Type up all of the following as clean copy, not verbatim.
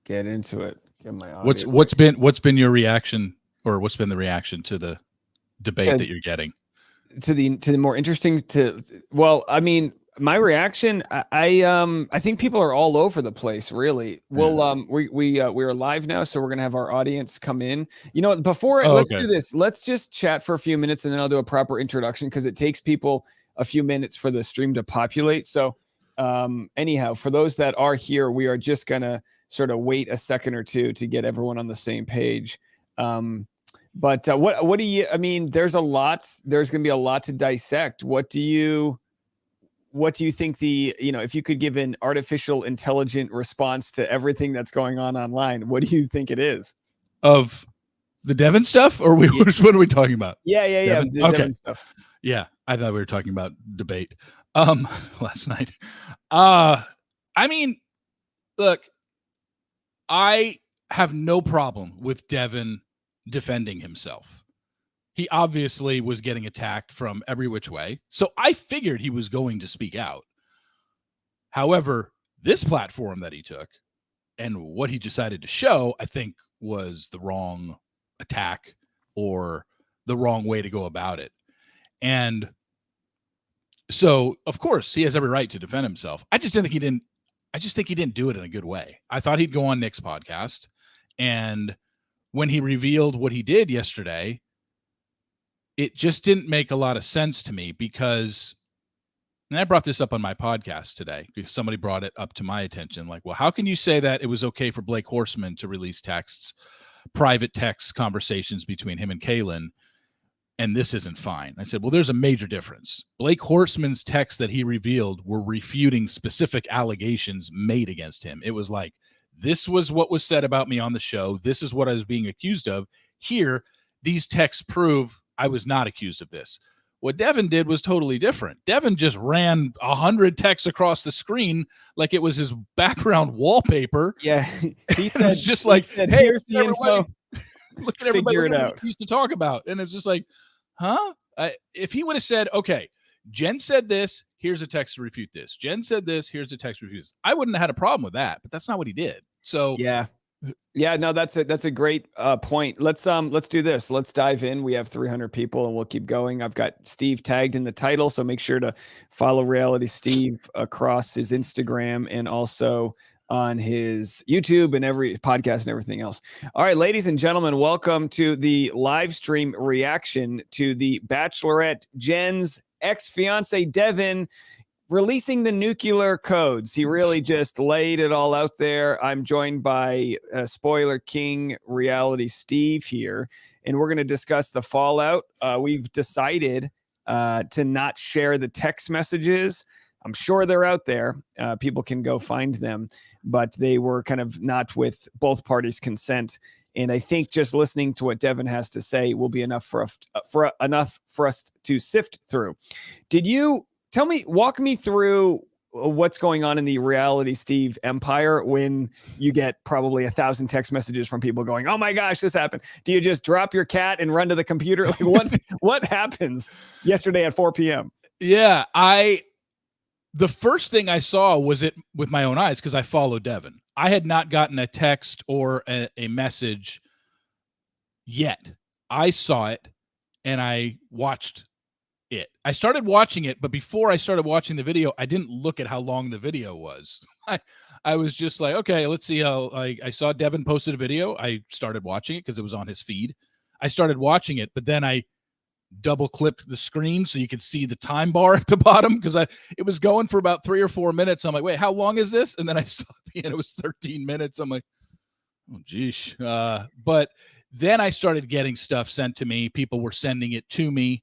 get into it. Get my What's audio. what's been your reaction, or what's been the reaction to the debate that you're getting? To the more interesting well, I mean, my reaction, I think people are all over the place, really. We'll we're live now, so we're gonna have our audience come in. You know, let's do this. Let's just chat for a few minutes, and then I'll do a proper introduction because it takes people a few minutes for the stream to populate. So anyhow, for those that are here, we are just gonna sort of wait a second or two to get everyone on the same page. But what do you? I mean, there's going to be a lot to dissect. What do you think if you could give an artificial intelligent response to everything that's going on online, what do you think it is? Of the Devin stuff, or what are we talking about? Yeah. Devin? The Devin stuff. Yeah, I thought we were talking about debate last night. I mean, look, I have no problem with Devin defending himself. He obviously was getting attacked from every which way, so I figured he was going to speak out. However, this platform that he took and what he decided to show, I think, was the wrong attack or the wrong way to go about it. And so, of course, he has every right to defend himself. I just think he didn't do it in a good way. I thought he'd go on Nick's podcast, and when he revealed what he did yesterday, it just didn't make a lot of sense to me because, and I brought this up on my podcast today because somebody brought it up to my attention. Like, well, how can you say that it was okay for Blake Horstmann to release private text conversations between him and Kaylin, and this isn't fine? I said, well, there's a major difference. Blake Horstmann's texts that he revealed were refuting specific allegations made against him. It was like, this was what was said about me on the show. This is what I was being accused of. Here, these texts prove I was not accused of this. What Devin did was totally different. Devin just ran 100 texts across the screen like it was his background wallpaper. Yeah, he said, it's just like, said, hey, here's the info. Look at everybody. Look at what he used to talk about. And it's just like, huh? If he would have said, okay, Jen said this, here's a text to refute this. Jen said this, here's a text to refute this. I wouldn't have had a problem with that, but that's not what he did. So yeah, no, that's a great point. Let's do this. Let's dive in. We have 300 people, and we'll keep going. I've got Steve tagged in the title, so make sure to follow Reality Steve across his Instagram and also on his YouTube and every podcast and everything else. All right, ladies and gentlemen, welcome to the live stream reaction to the Bachelorette Jenn's ex-fiance Devin releasing the nuclear codes. He really just laid it all out there. I'm joined by Spoiler King Reality Steve here, and we're going to discuss the fallout. We've decided to not share the text messages. I'm sure they're out there. People can go find them, but they were kind of not with both parties' consent. And I think just listening to what Devin has to say will be enough for us to sift through. Did you walk me through what's going on in the Reality Steve empire when you get probably 1,000 text messages from people going, oh my gosh, this happened? Do you just drop your cat and run to the computer? Like what happens yesterday at 4 p.m.? Yeah, the first thing I saw was it with my own eyes because I follow Devin. I had not gotten a text or a message yet. I saw it and I watched it. I started watching it, but before I started watching the video, I didn't look at how long the video was. I was just like, okay, let's see how. I saw Devin posted a video. I started watching it because it was on his feed. I started watching it, but then I double clipped the screen so you could see the time bar at the bottom because it was going for about 3 or 4 minutes. I'm like, wait, how long is this? And then I saw at the end it was 13 minutes. I'm like, oh geez. But then I started getting stuff sent to me. People were sending it to me.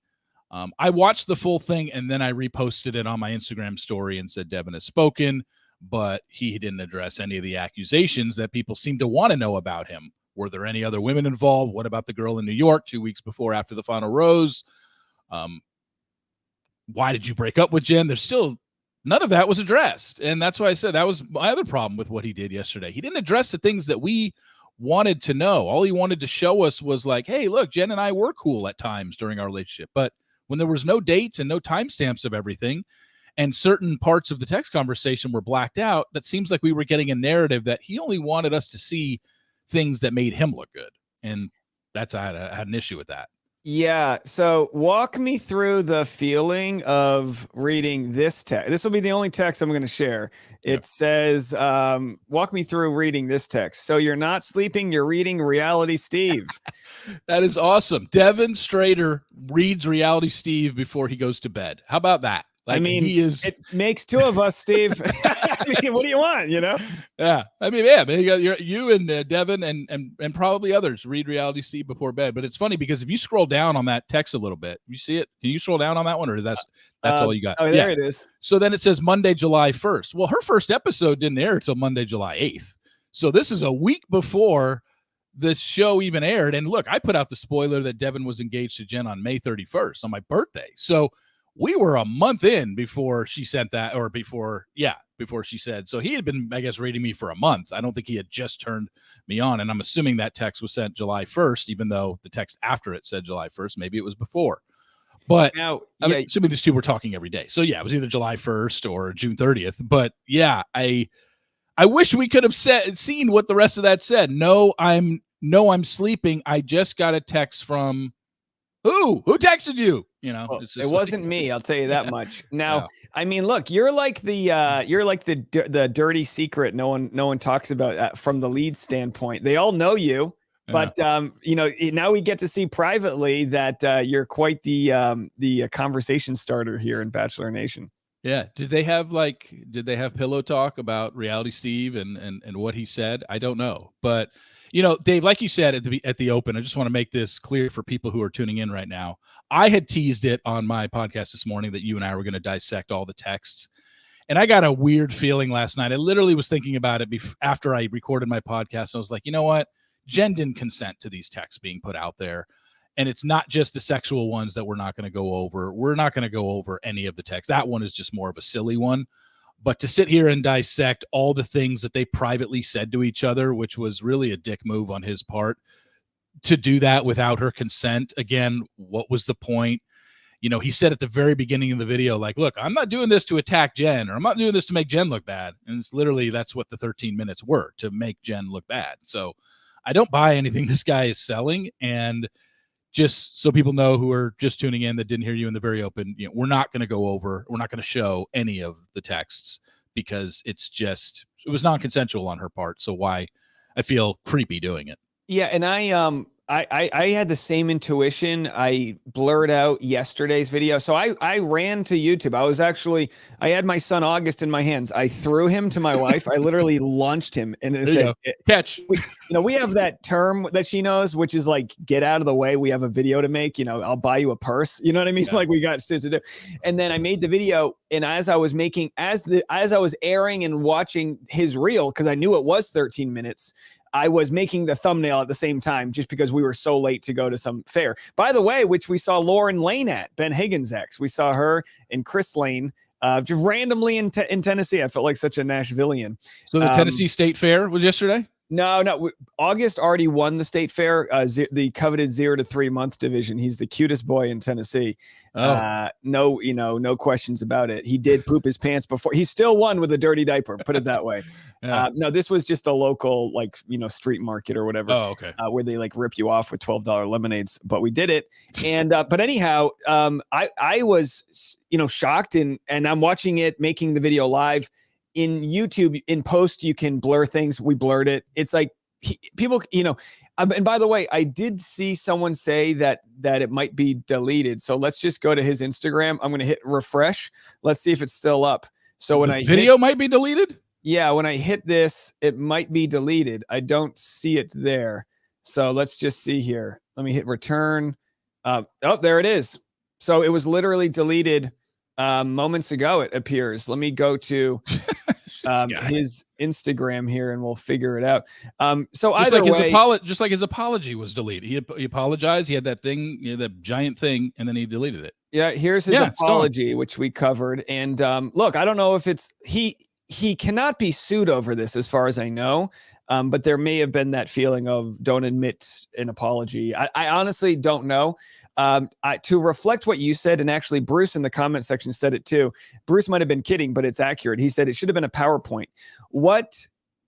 I watched the full thing and then I reposted it on my Instagram story and said Devin has spoken, but he didn't address any of the accusations that people seem to want to know about him. Were there any other women involved? What about the girl in New York 2 weeks after the final rose? Why did you break up with Jen? There's still none of that was addressed. And that's why I said that was my other problem with what he did yesterday. He didn't address the things that we wanted to know. All he wanted to show us was like, hey, look, Jen and I were cool at times during our relationship. But when there was no dates and no timestamps of everything, and certain parts of the text conversation were blacked out. That seems like we were getting a narrative that he only wanted us to see things that made him look good. And I had an issue with that. Yeah. So walk me through the feeling of reading this text. This will be the only text I'm going to share. It says, walk me through reading this text. So you're not sleeping, you're reading Reality Steve. That is awesome. Devin Strader reads Reality Steve before he goes to bed. How about that? Like, I mean, it makes two of us, Steve. I mean, what do you want, you know? Yeah. I mean, yeah, man, you and Devin and probably others read Reality Steve before bed. But it's funny because if you scroll down on that text a little bit, you see it. Can you scroll down on that one, or that's all you got? Oh, there it is. So then it says Monday, July 1st. Well, her first episode didn't air until Monday, July 8th. So this is a week before this show even aired. And look, I put out the spoiler that Devin was engaged to Jenn on May 31st on my birthday. So we were a month in before she sent that, or before she said. So he had been, I guess, rating me for a month. I don't think he had just turned me on. And I'm assuming that text was sent July 1st, even though the text after it said July 1st. Maybe it was before. But now, I'm assuming these two were talking every day. So yeah, it was either July 1st or June 30th. But yeah, I wish we could have seen what the rest of that said. No, I'm sleeping. I just got a text from who texted you? You know, well, it wasn't me. I'll tell you that much. Now, I mean, look, you're like the dirty secret. No one talks about from the lead standpoint. They all know you, but you know, now we get to see privately that you're quite the conversation starter here in Bachelor Nation. Yeah. Did they have pillow talk about Reality Steve and what he said? I don't know, but you know, Dave, like you said at the open, I just want to make this clear for people who are tuning in right now. I had teased it on my podcast this morning that you and I were going to dissect all the texts. And I got a weird feeling last night. I literally was thinking about it after I recorded my podcast. I was like, you know what? Jenn didn't consent to these texts being put out there. And it's not just the sexual ones that we're not going to go over. We're not going to go over any of the texts. That one is just more of a silly one. But to sit here and dissect all the things that they privately said to each other, which was really a dick move on his part, to do that without her consent. Again, what was the point? You know, he said at the very beginning of the video, like, look, I'm not doing this to attack Jenn, or I'm not doing this to make Jenn look bad. And it's literally, that's what the 13 minutes were, to make Jenn look bad. So I don't buy anything this guy is selling. And just so people know who are just tuning in that didn't hear you in the very open, you know, we're not going to show any of the texts because it was non-consensual on her part. So why I feel creepy doing it. Yeah. And I had the same intuition. I blurred out yesterday's video. So I ran to YouTube. I had my son August in my hands. I threw him to my wife. I literally launched him and it said, catch. We have that term that she knows, which is like, get out of the way. We have a video to make, I'll buy you a purse. You know what I mean? Yeah. Like we got shit to do. And then I made the video. And as I was airing and watching his reel, because I knew it was 13 minutes, I was making the thumbnail at the same time just because we were so late to go to some fair. By the way, which we saw Lauren Lane at, Ben Higgins' ex. We saw her and Chris Lane just randomly in Tennessee. I felt like such a Nashvilleian. So the Tennessee State Fair was yesterday? No. August already won the state fair, the coveted 0 to 3 month division. He's the cutest boy in Tennessee. No questions about it. He did poop his pants before. He still won with a dirty diaper. Put it that way. Yeah. No, this was just a local, street market or whatever. Oh, okay. Where they rip you off with $12 lemonades. But we did it. And but anyhow, I was shocked, and I'm watching it, making the video live. In YouTube, in post, you can blur things. We blurred it. It's like people, and by the way, I did see someone say that it might be deleted. So let's just go to his Instagram. I'm going to hit refresh. Let's see if it's still up. So when the video might be deleted. Yeah. When I hit this, it might be deleted. I don't see it there. So let's just see here. Let me hit return. Oh, there it is. So it was literally deleted moments ago, it appears. Let me go to his Instagram here and we'll figure it out. So just either way, just like his apology was deleted. He apologized. He had that thing, that giant thing, and then he deleted it. Yeah, here's his apology, which we covered. And look, I don't know if it's he he cannot be sued over this, as far as I know. But there may have been that feeling of don't admit an apology. I honestly don't know. To reflect what you said, and actually Bruce in the comment section said it too. Bruce might have been kidding, but it's accurate. He said it should have been a PowerPoint. What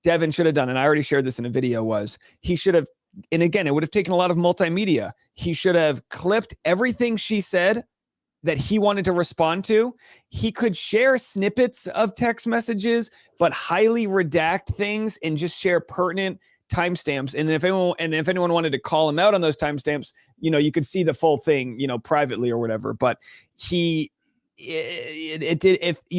Devin should have done, and I already shared this in a video, was he should have, and again, it would have taken a lot of multimedia. He should have clipped everything she said that he wanted to respond to. He could share snippets of text messages, but highly redact things and just share pertinent timestamps. And if anyone wanted to call him out on those timestamps, you could see the full thing, privately or whatever. But you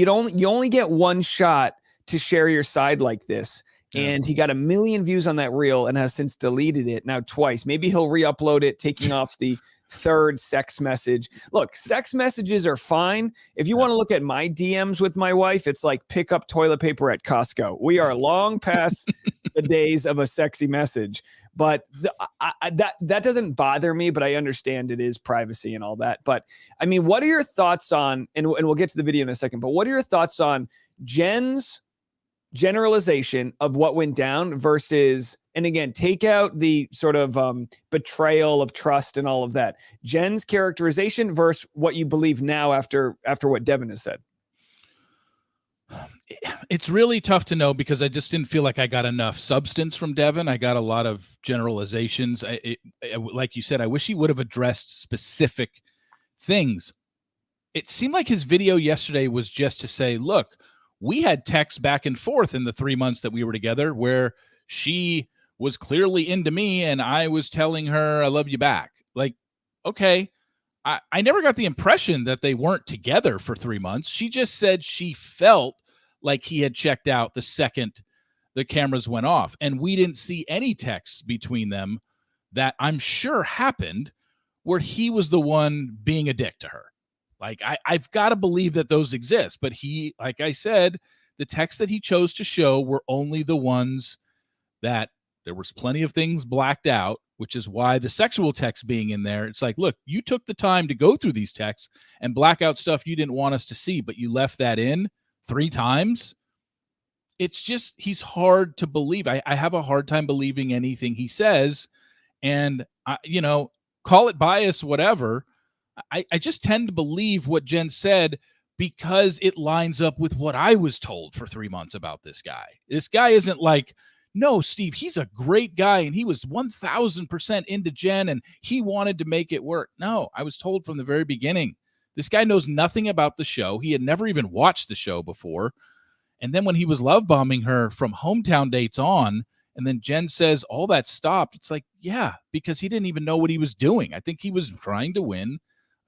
only get one shot to share your side like this. Yeah. And he got 1 million views on that reel and has since deleted it now twice. Maybe he'll re-upload it, taking off the third sex message. Look, sex messages are fine. If you want to look at my DMs with my wife, it's like pick up toilet paper at Costco. We are long past the days of a sexy message. But that doesn't bother me, but I understand it is privacy and all that. But I mean, what are your thoughts on, and we'll get to the video in a second, but what are your thoughts on Jenn's generalization of what went down versus, and again, take out the sort of betrayal of trust and all of that, Jenn's characterization versus what you believe now after what Devin has said? It's really tough to know because I just didn't feel like I got enough substance from Devin. I got a lot of generalizations. Like you said, I wish he would have addressed specific things. It seemed like his video yesterday was just to say, look, we had texts back and forth in the 3 months that we were together where she was clearly into me and I was telling her, I love you back. Like, okay. I never got the impression that they weren't together for 3 months. She just said she felt like he had checked out the second the cameras went off. And we didn't see any texts between them that I'm sure happened where he was the one being a dick to her. Like, I've got to believe that those exist. But he, like I said, the texts that he chose to show were only the ones that there was plenty of things blacked out, which is why the sexual text being in there, it's like, look, you took the time to go through these texts and black out stuff you didn't want us to see, but you left that in 3 times. It's just, he's hard to believe. I have a hard time believing anything he says. And, call it bias, whatever. I just tend to believe what Jenn said because it lines up with what I was told for 3 months about this guy. This guy isn't like, no, Steve, he's a great guy and he was 1000% into Jenn and he wanted to make it work. No, I was told from the very beginning, this guy knows nothing about the show. He had never even watched the show before. And then when he was love bombing her from hometown dates on, and then Jenn says all that stopped, it's like, yeah, because he didn't even know what he was doing. I think he was trying to win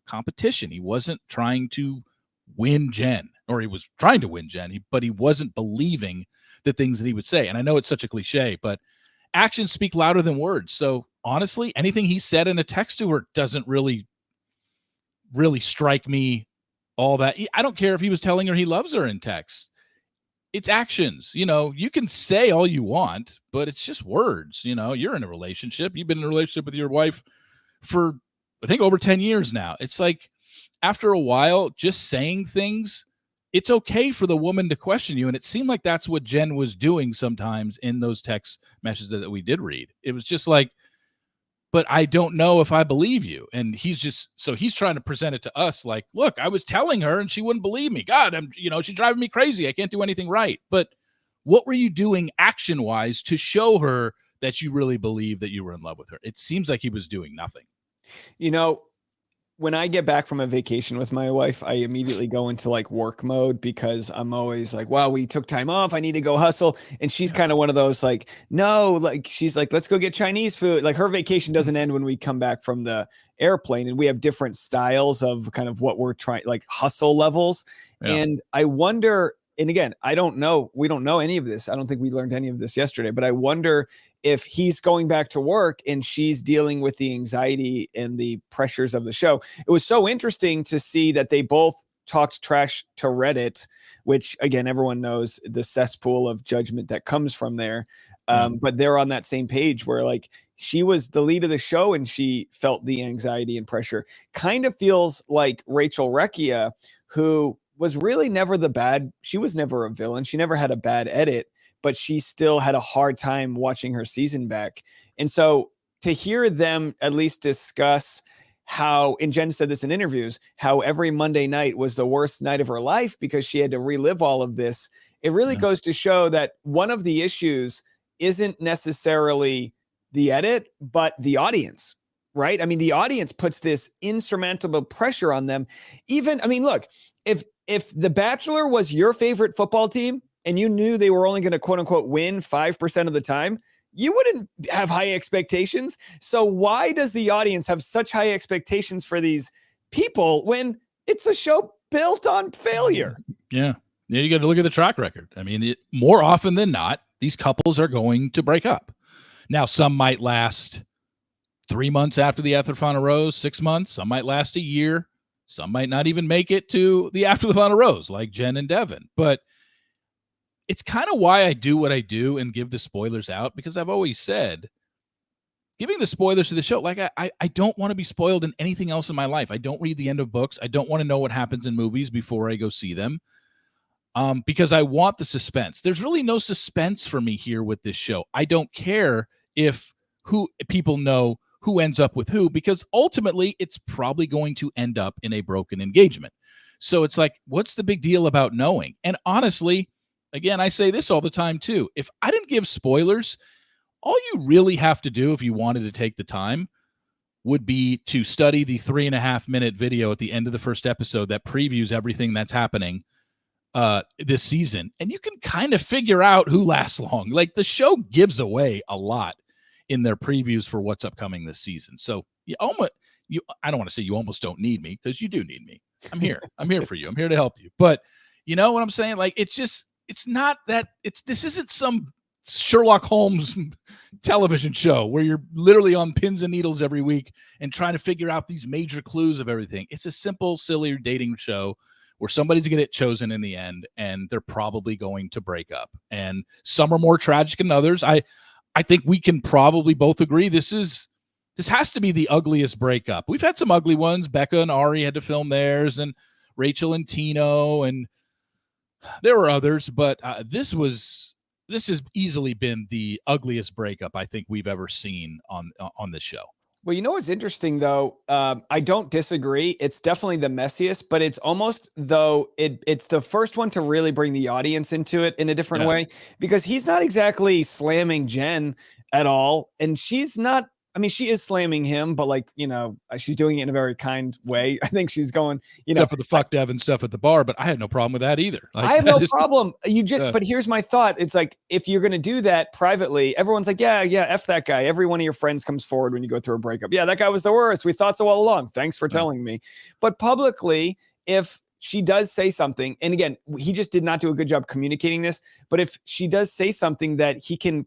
competition. He wasn't trying to win Jenn, or he was trying to win Jenn, but he wasn't believing the things that he would say. And I know it's such a cliche, but actions speak louder than words. So honestly, anything he said in a text to her doesn't really strike me all that. I don't care if he was telling her he loves her in text. It's actions. You can say all you want, but it's just words. You're in a relationship. You've been in a relationship with your wife for, I think, over 10 years now. It's like, after a while, just saying things, it's okay for the woman to question you. And it seemed like that's what Jenn was doing sometimes in those text messages that we did read. It was just like, but I don't know if I believe you. And he's trying to present it to us like, look, I was telling her and she wouldn't believe me. God, she's driving me crazy. I can't do anything right. But what were you doing action wise to show her that you really believe that you were in love with her? It seems like he was doing nothing. When I get back from a vacation with my wife, I immediately go into like work mode because I'm always like, wow, we took time off. I need to go hustle. And she's kind of one of those like, no, like she's like, let's go get Chinese food. Like her vacation doesn't end when we come back from the airplane, and we have different styles of kind of what we're trying, like hustle levels. Yeah. And I wonder, and again, I don't know, we don't know any of this. I don't think we learned any of this yesterday, but I wonder if he's going back to work and she's dealing with the anxiety and the pressures of the show. It was so interesting to see that they both talked trash to Reddit, which again, everyone knows the cesspool of judgment that comes from there. But they're on that same page where like she was the lead of the show and she felt the anxiety and pressure. Kind of feels like Rachel Recchia, who was really never the bad. She was never a villain. She never had a bad edit, but she still had a hard time watching her season back. And so to hear them at least discuss how, and Jen said this in interviews, how every Monday night was the worst night of her life because she had to relive all of this. It really goes to show that one of the issues isn't necessarily the edit, but the audience, right? I mean, the audience puts this insurmountable pressure on them. Even, I mean, look, if The Bachelor was your favorite football team and you knew they were only going to quote unquote win 5% of the time, you wouldn't have high expectations. So why does the audience have such high expectations for these people when it's a show built on failure? Yeah. Yeah, you got to look at the track record. I mean, more often than not, these couples are going to break up. Now, some might last 3 months after the after the final rose, 6 months. Some might last a year. Some might not even make it to the after the final rose, like Jen and Devin. But it's kind of why I do what I do and give the spoilers out, because I've always said, giving the spoilers to the show, like I don't want to be spoiled in anything else in my life. I don't read the end of books. I don't want to know what happens in movies before I go see them. Because I want the suspense. There's really no suspense for me here with this show. I don't care if people know who ends up with who, because ultimately it's probably going to end up in a broken engagement. So it's like, what's the big deal about knowing? And honestly, again, I say this all the time too. If I didn't give spoilers, all you really have to do if you wanted to take the time would be to study the 3.5-minute video at the end of the first episode that previews everything that's happening this season, and you can kind of figure out who lasts long. Like, the show gives away a lot in their previews for what's upcoming this season. So I don't want to say you almost don't need me, because you do need me. I'm here. I'm here for you. I'm here to help you. But you know what I'm saying? Like, this isn't some Sherlock Holmes television show where you're literally on pins and needles every week and trying to figure out these major clues of everything. It's a simple, silly dating show where somebody's going to get chosen in the end, and they're probably going to break up. And some are more tragic than others. I think we can probably both agree this has to be the ugliest breakup. We've had some ugly ones. Becca and Ari had to film theirs, and Rachel and Tino, and there were others. But this has easily been the ugliest breakup I think we've ever seen on this show. Well, you know what's interesting, though? I don't disagree. It's definitely the messiest, but it's almost though it's the first one to really bring the audience into it in a different way, because he's not exactly slamming Jen at all. And she's not, I mean, she is slamming him, but like, you know, she's doing it in a very kind way. I think she's going, you know, for the fuck Devin stuff at the bar, but I had no problem with that either. Like, I have no problem. But here's my thought. It's like, if you're going to do that privately, everyone's like, yeah, F that guy. Every one of your friends comes forward when you go through a breakup. Yeah, that guy was the worst. We thought so all along. Thanks for telling me. But publicly, if she does say something, and again, he just did not do a good job communicating this, but if she does say something that he can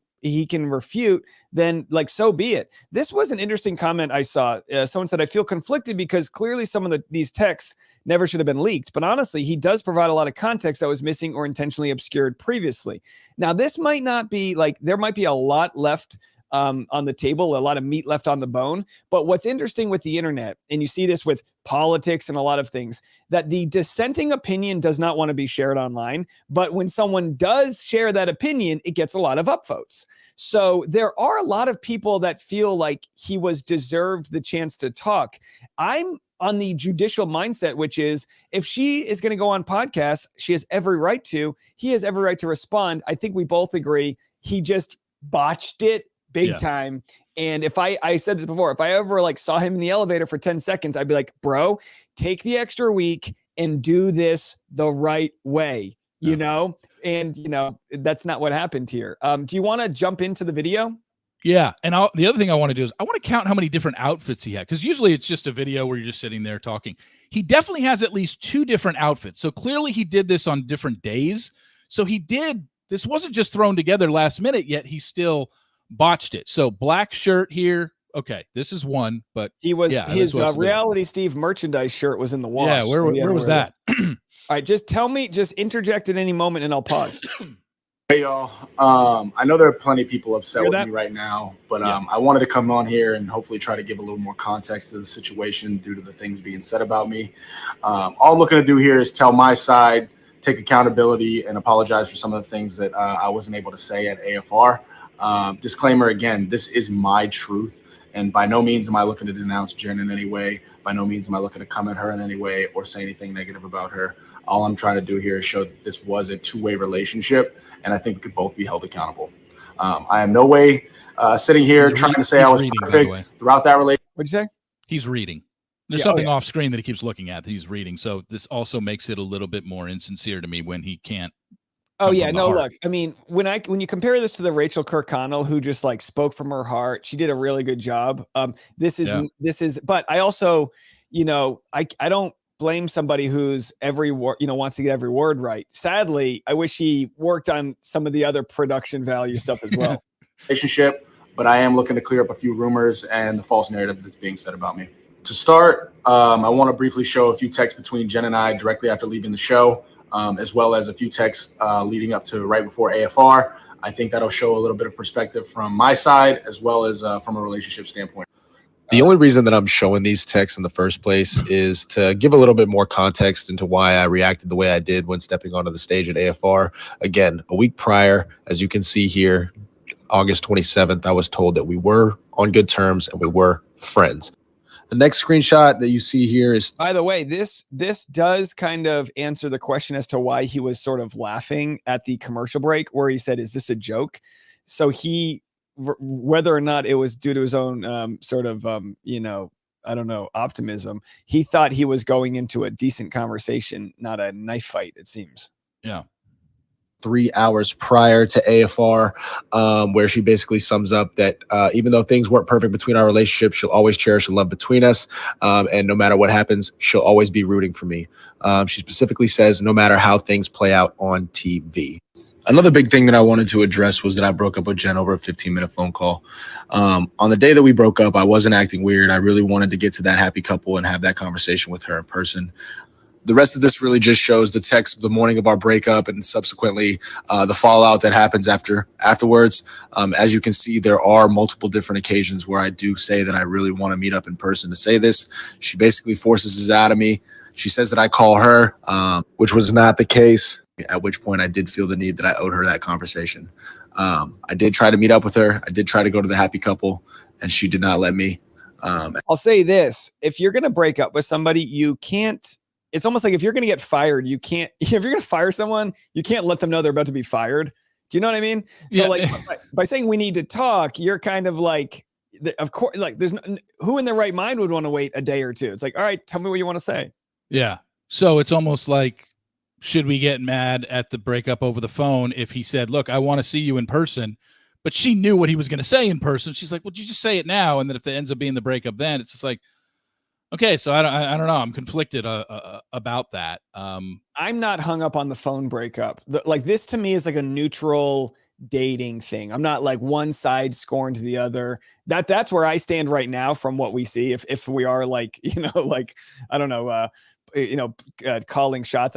refute, then like, so be it. This was an interesting comment I saw. Someone said, I feel conflicted because clearly some of these texts never should have been leaked, but honestly, he does provide a lot of context that was missing or intentionally obscured previously. Now, this might not be like, there might be a lot left on the table, a lot of meat left on the bone. But what's interesting with the internet, and you see this with politics and a lot of things, that the dissenting opinion does not want to be shared online. But when someone does share that opinion, it gets a lot of upvotes. So there are a lot of people that feel like he was deserved the chance to talk. I'm on the judicial mindset, which is, if she is going to go on podcasts, she has every right to. He has every right to respond. I think we both agree he just botched it big time. And if I said this before, if I ever like saw him in the elevator for 10 seconds, I'd be like, bro, take the extra week and do this the right way, you know? And, you know, that's not what happened here. Do you want to jump into the video? Yeah. And the other thing I want to do is I want to count how many different outfits he had, because usually it's just a video where you're just sitting there talking. He definitely has at least 2 different outfits. So clearly he did this on different days. So this wasn't just thrown together last minute, yet he still botched it. So black shirt here. Okay, this is one, but he was his Reality Steve merchandise shirt was in the wash. Yeah, where was that? All right, just tell me, just interject at any moment and I'll pause. Hey y'all, I know there are plenty of people upset with me right now, but I wanted to come on here and hopefully try to give a little more context to the situation due to the things being said about me. All I'm looking to do here is tell my side, take accountability, and apologize for some of the things that I wasn't able to say at AFR. Disclaimer again, this is my truth, and by no means am I looking to denounce Jen in any way. By no means am I looking to come at her in any way or say anything negative about her. All I'm trying to do here is show that this was a two-way relationship, and I think we could both be held accountable. I am no way sitting here trying to say I was perfect throughout that relationship. What'd you say? He's reading. There's something off screen that he keeps looking at that he's reading. So this also makes it a little bit more insincere to me when he can't. Oh yeah, no, look, I mean, when you compare this to the Rachel Kirkconnell who just like spoke from her heart, she did a really good job. This is, but I also, I don't blame somebody who's every word, wants to get every word right. Sadly, I wish he worked on some of the other production value stuff as well. Relationship, but I am looking to clear up a few rumors and the false narrative that's being said about me. To start, I want to briefly show a few texts between Jen and I directly after leaving the show, as well as a few texts leading up to right before AFR. I think that'll show a little bit of perspective from my side, as well as from a relationship standpoint. The only reason that I'm showing these texts in the first place is to give a little bit more context into why I reacted the way I did when stepping onto the stage at AFR. Again, a week prior, as you can see here, August 27th, I was told that we were on good terms and we were friends. The next screenshot that you see here is, by the way, this does kind of answer the question as to why he was sort of laughing at the commercial break where he said, is this a joke? So he, whether or not it was due to his own sort of, I don't know, optimism, he thought he was going into a decent conversation, not a knife fight, it seems. Yeah. 3 hours prior to AFR, where she basically sums up that even though things weren't perfect between our relationship, she'll always cherish the love between us. And no matter what happens, she'll always be rooting for me. She specifically says, no matter how things play out on TV. Another big thing that I wanted to address was that I broke up with Jen over a 15-minute phone call. On the day that we broke up, I wasn't acting weird. I really wanted to get to that happy couple and have that conversation with her in person. The rest of this really just shows the text the morning of our breakup and subsequently the fallout that happens afterwards. As you can see, there are multiple different occasions where I do say that I really want to meet up in person to say this. She basically forces this out of me. She says that I call her, which was not the case, at which point I did feel the need that I owed her that conversation. I did try to meet up with her. I did try to go to the happy couple, and she did not let me. I'll say this. If you're going to break up with somebody, you can't. It's almost like if you're going to get fired, you can't, if you're going to fire someone, you can't let them know they're about to be fired. Do you know what I mean? So like by saying we need to talk, you're kind of like, of course, like there's who in their right mind would want to wait a day or two? It's like, all right, tell me what you want to say. Yeah. So it's almost like, should we get mad at the breakup over the phone if he said, look, I want to see you in person, but she knew what he was going to say in person. She's like, well, you just say it now. And then if it ends up being the breakup, then it's just like, okay, so I don't know. I'm conflicted about that. I'm not hung up on the phone breakup. Like this to me is like a neutral dating thing. I'm not like one side scorned to the other. That's where I stand right now from what we see. If we are like, like, I don't know, calling shots.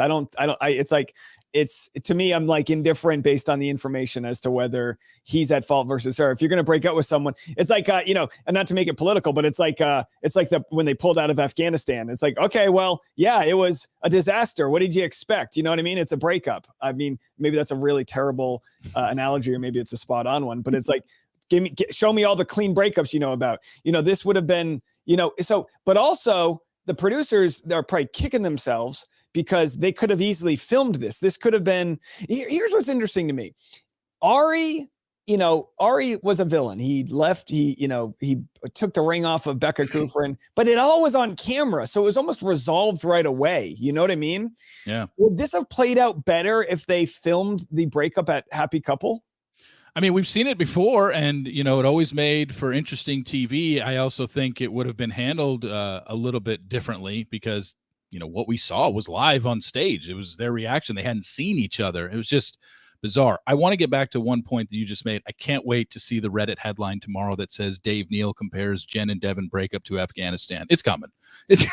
It's to me, I'm like indifferent based on the information as to whether he's at fault versus her. If you're going to break up with someone, it's like, and not to make it political, but it's like when they pulled out of Afghanistan, it's like, okay, well, yeah, it was a disaster. What did you expect? You know what I mean? It's a breakup. I mean, maybe that's a really terrible analogy, or maybe it's a spot on one, but it's like, show me all the clean breakups you know about. This would have been, but also the producers, they're probably kicking themselves because they could have easily filmed this. This could have been, here's what's interesting to me. Ari was a villain. He left, he took the ring off of Becca Kufrin, but it all was on camera. So it was almost resolved right away. You know what I mean? Yeah. Would this have played out better if they filmed the breakup at Happy Couple? I mean, we've seen it before, and, it always made for interesting TV. I also think it would have been handled a little bit differently because, what we saw was live on stage. It was their reaction. They hadn't seen each other. It was just bizarre. I want to get back to one point that you just made. I can't wait to see the Reddit headline tomorrow that says Dave Neal compares Jen and Devin breakup to Afghanistan. It's coming. It's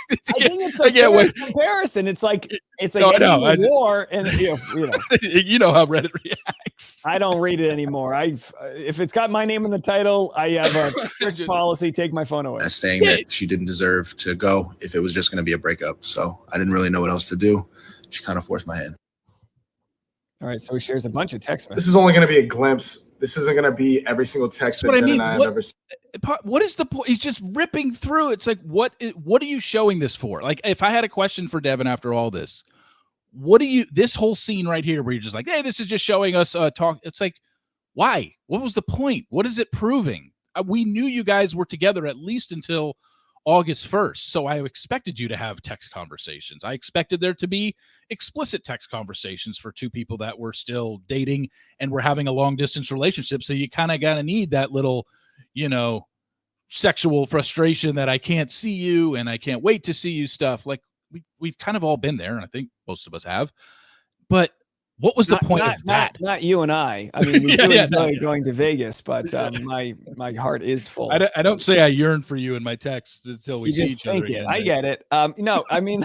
I think it's a fair comparison. It's like war, and you know how Reddit reacts. I don't read it anymore. If it's got my name in the title, I have a strict policy. Take my phone away. Saying that she didn't deserve to go if it was just going to be a breakup. So I didn't really know what else to do. She kind of forced my hand. All right, so he shares a bunch of text messages. This is only going to be a glimpse. This isn't going to be every single text that Jen and I have ever seen. What is the point? He's just ripping through. It's like, what are you showing this for? Like, if I had a question for Devin after all this, this whole scene right here where you're just like, hey, this is just showing us talk. It's like, why? What was the point? What is it proving? We knew you guys were together at least until August 1st. So I expected you to have text conversations. I expected there to be explicit text conversations for two people that were still dating and were having a long distance relationship. So you kind of got to need that little, sexual frustration that I can't see you and I can't wait to see you stuff. Like we've kind of all been there. And I think most of us have, but what was the point of that? Not you and I. I mean, we do enjoy going to Vegas, but my heart is full. I don't say I yearn for you in my text until we see each other again. I get it. No, I mean,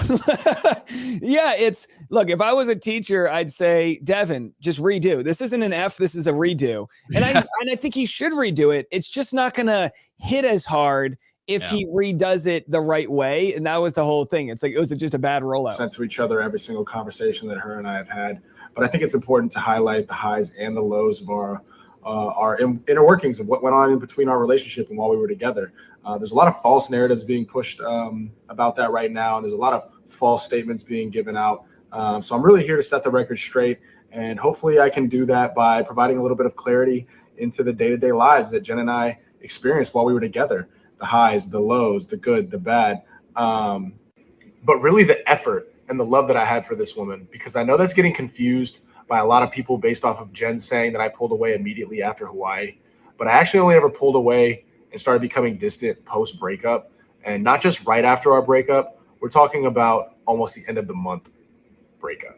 look, if I was a teacher, I'd say, Devin, just redo. This isn't an F. This is a redo. And I think he should redo it. It's just not going to hit as hard if he redoes it the right way. And that was the whole thing. It's like, it was just a bad rollout. Sent to each other every single conversation that her and I have had. But I think it's important to highlight the highs and the lows of our inner workings of what went on in between our relationship and while we were together. There's a lot of false narratives being pushed about that right now. And there's a lot of false statements being given out. So I'm really here to set the record straight. And hopefully I can do that by providing a little bit of clarity into the day-to-day lives that Jen and I experienced while we were together. The highs, the lows, the good, the bad. But really the effort and the love that I had for this woman, because I know that's getting confused by a lot of people based off of Jen saying that I pulled away immediately after Hawaii. But I actually only ever pulled away and started becoming distant post-breakup. And not just right after our breakup. We're talking about almost the end of the month breakup.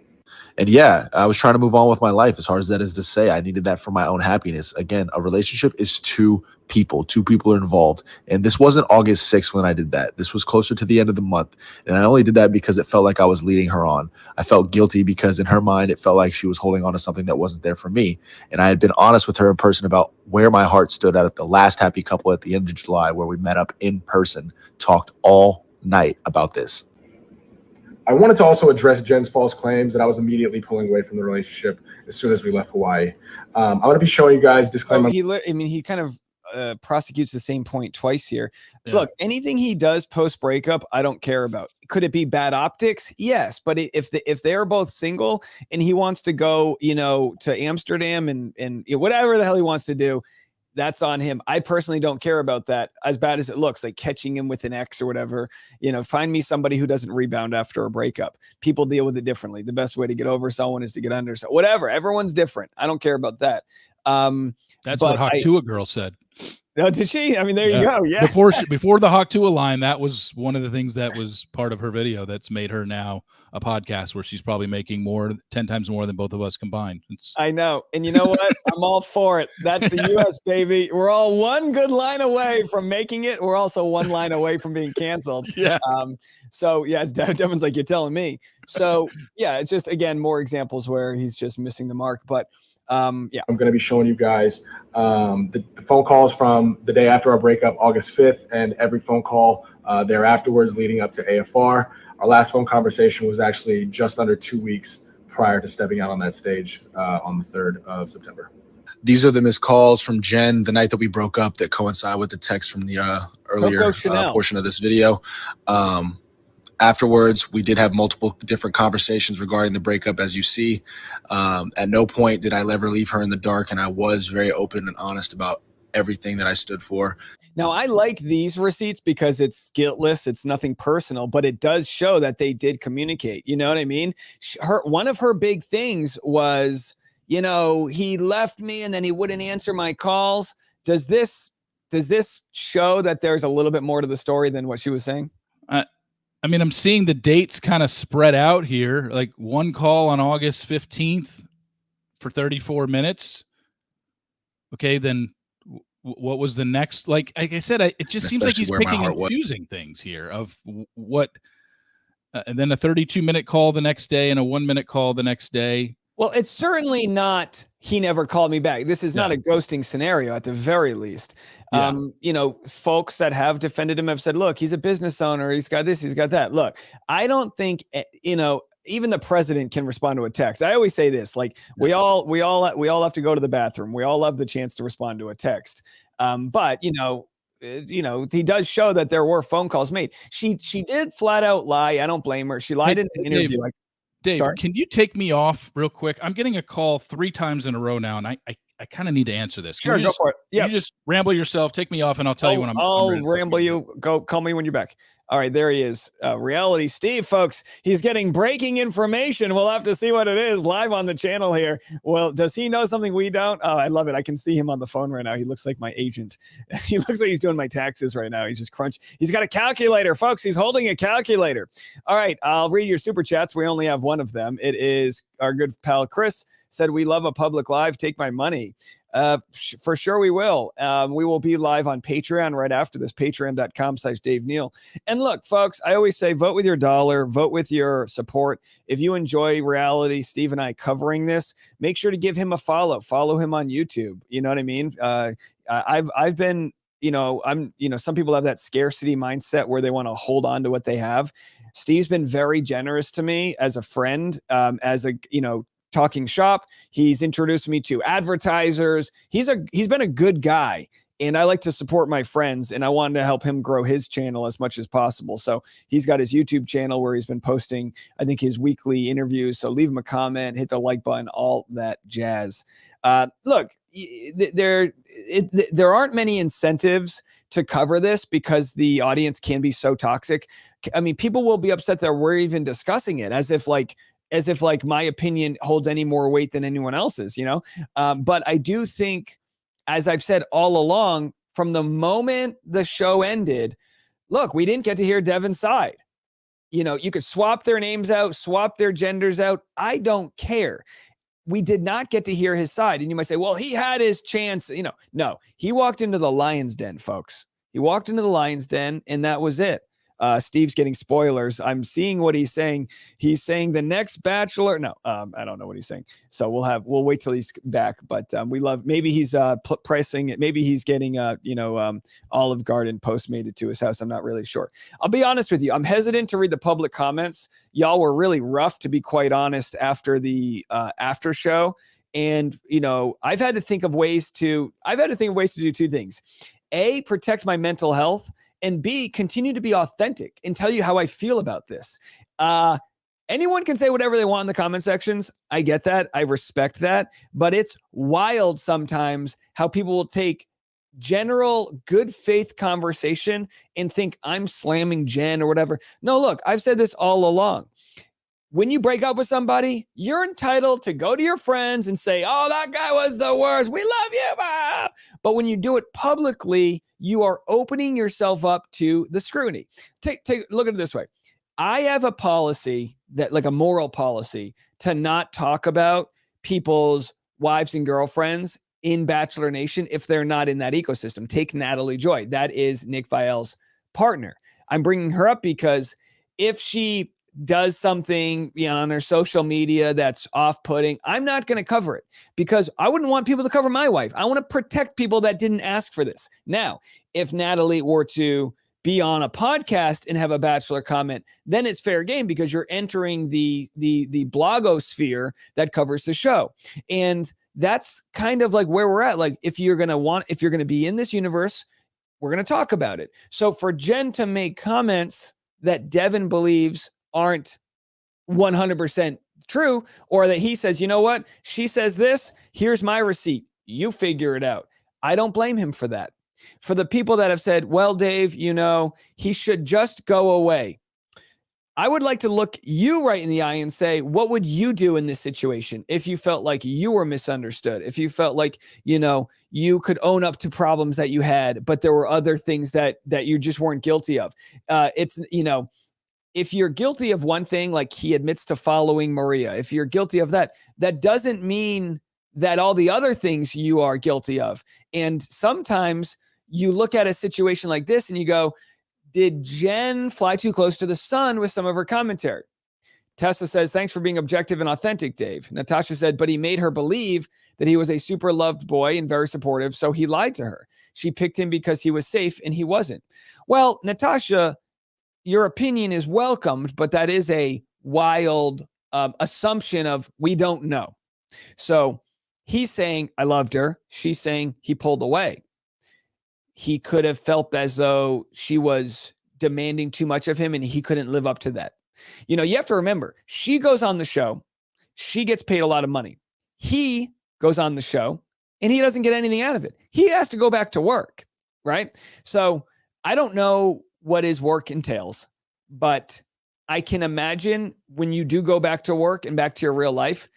And I was trying to move on with my life. As hard as that is to say, I needed that for my own happiness. Again, a relationship is two people. Two people are involved. And this wasn't August 6th when I did that. This was closer to the end of the month. And I only did that because it felt like I was leading her on. I felt guilty because in her mind, it felt like she was holding on to something that wasn't there for me. And I had been honest with her in person about where my heart stood at the last happy couple at the end of July, where we met up in person, talked all night about this. I wanted to also address Jen's false claims that I was immediately pulling away from the relationship as soon as we left Hawaii. I'm going to be showing you guys disclaimer. He kind of prosecutes the same point twice here. Yeah. Look, anything he does post breakup, I don't care about. Could it be bad optics? Yes, but if they're both single and he wants to go, to Amsterdam and whatever the hell he wants to do, that's on him. I personally don't care about that, as bad as it looks, like catching him with an ex or whatever. Find me somebody who doesn't rebound after a breakup. People deal with it differently. The best way to get over someone is to get under. So whatever. Everyone's different. I don't care about that. That's what Haktua girl said. No, did she? I mean, there you go. Yeah. Before the Haktua line, that was one of the things that was part of her video that's made her now a podcast where she's probably making 10 times more than both of us combined. I know. And you know what? I'm all for it. That's the US, baby. We're all one good line away from making it. We're also one line away from being canceled. Yeah. So yeah, as Devin's like, you're telling me. So yeah, it's just, again, more examples where he's just missing the mark. But I'm going to be showing you guys the phone calls from the day after our breakup, August 5th, and every phone call there afterwards leading up to AFR. Our last phone conversation was actually just under 2 weeks prior to stepping out on that stage on the 3rd of September. These are the missed calls from Jen the night that we broke up that coincide with the text from the earlier portion of this video. Afterwards, we did have multiple different conversations regarding the breakup, as you see. At no point did I ever leave her in the dark, and I was very open and honest about everything that I stood for. Now, I like these receipts because it's guiltless. It's nothing personal, but it does show that they did communicate. You know what I mean? One of her big things was, he left me and then he wouldn't answer my calls. Does this show that there's a little bit more to the story than what she was saying? I mean, I'm seeing the dates kind of spread out here, like one call on August 15th, for 34 minutes. Okay, then what was the next? Like I said, it just seems like he's picking and choosing things here of what, and then a 32-minute call the next day and a 1-minute call the next day. Well, it's certainly not, he never called me back. This is not a ghosting scenario at the very least. You know, folks that have defended him have said, look, he's a business owner. He's got this, he's got that. Look, I don't think, you know, even the president can respond to a text. I always say this, like we all have to go to the bathroom. We all have the chance to respond to a text. But you know, he does show that there were phone calls made. She did flat out lie. I don't blame her. She lied in an interview. Dave, sorry? Can you take me off real quick? I'm getting a call 3 times in a row now, and I kind of need to answer this. Sure, go for it. Yeah, you just ramble yourself. Take me off, and I'll tell you when I'll ramble you. Go call me when you're back. All right, there he is. Reality Steve, folks. He's getting breaking information. We'll have to see what it is live on the channel here. Well, does he know something we don't? Oh, I love it. I can see him on the phone right now. He looks like my agent. He looks like he's doing my taxes right now. He's just He's got a calculator, folks. He's holding a calculator. All right, I'll read your super chats. We only have one of them. It is our good pal Chris said, we love a public live. Take my money. For sure we will. We will be live on Patreon right after this, patreon.com/Dave Neal. And look, folks, I always say vote with your dollar, vote with your support. If you enjoy reality, Steve and I covering this, make sure to give him a follow him on YouTube. You know what I mean? I've been, some people have that scarcity mindset where they want to hold on to what they have. Steve's been very generous to me as a friend, talking shop. He's introduced me to advertisers. He's been a good guy, and I like to support my friends, and I wanted to help him grow his channel as much as possible. So he's got his YouTube channel where he's been posting, I think, his weekly interviews. So leave him a comment, hit the like button, all that jazz. Look, there aren't many incentives to cover this because the audience can be so toxic. I mean, people will be upset that we're even discussing it as if my opinion holds any more weight than anyone else's, but I do think, as I've said all along, from the moment the show ended, look, we didn't get to hear Devin's side. You could swap their names out, swap their genders out. I don't care. We did not get to hear his side. And you might say, well, he had his chance. No, he walked into the lion's den, folks. He walked into the lion's den, and that was it. Steve's getting spoilers. I'm seeing what he's saying. He's saying the next Bachelor. No, I don't know what he's saying. So we'll wait till he's back. But maybe he's pressing it. Maybe he's getting Olive Garden Postmated to his house. I'm not really sure. I'll be honest with you. I'm hesitant to read the public comments. Y'all were really rough, to be quite honest, after the after show. And I've had to think of ways to do 2 things. A, protect my mental health, and B, continue to be authentic and tell you how I feel about this. Anyone can say whatever they want in the comment sections. I get that. I respect that. But it's wild sometimes how people will take general good faith conversation and think I'm slamming Jen or whatever. No, look, I've said this all along. When you break up with somebody, you're entitled to go to your friends and say, oh, that guy was the worst. We love you. Ah. But when you do it publicly, you are opening yourself up to the scrutiny. Look at it this way. I have a policy like a moral policy to not talk about people's wives and girlfriends in Bachelor Nation if they're not in that ecosystem. Take Natalie Joy. That is Nick Viall's partner. I'm bringing her up because if she does something on her social media that's off-putting, I'm not going to cover it because I wouldn't want people to cover my wife. I want to protect people that didn't ask for this. Now, if Natalie were to be on a podcast and have a Bachelor comment, then it's fair game because you're entering the blogosphere that covers the show. And that's kind of like where we're at. Like if you're going to be in this universe, we're going to talk about it. So for Jen to make comments that Devin believes aren't 100% true, or that he says, you know what, she says this, here's my receipt, you figure it out. I don't blame him for that. For the people that have said, well, Dave, he should just go away. I would like to look you right in the eye and say, what would you do in this situation if you felt like you were misunderstood? If you felt like, you could own up to problems that you had, but there were other things that you just weren't guilty of. If you're guilty of one thing, like he admits to following Maria, if you're guilty of that, that doesn't mean that all the other things you are guilty of. And sometimes you look at a situation like this and you go, did Jen fly too close to the sun with some of her commentary? Tessa says, thanks for being objective and authentic, Dave. Natasha said, but he made her believe that he was a super loved boy and very supportive, so he lied to her. She picked him because he was safe and he wasn't. Well, Natasha, your opinion is welcomed, but that is a wild assumption of we don't know. So he's saying, I loved her. She's saying he pulled away. He could have felt as though she was demanding too much of him and he couldn't live up to that. You know, you have to remember, she goes on the show. She gets paid a lot of money. He goes on the show and he doesn't get anything out of it. He has to go back to work, right? So I don't know what his work entails, but I can imagine when you do go back to work and back to your real life.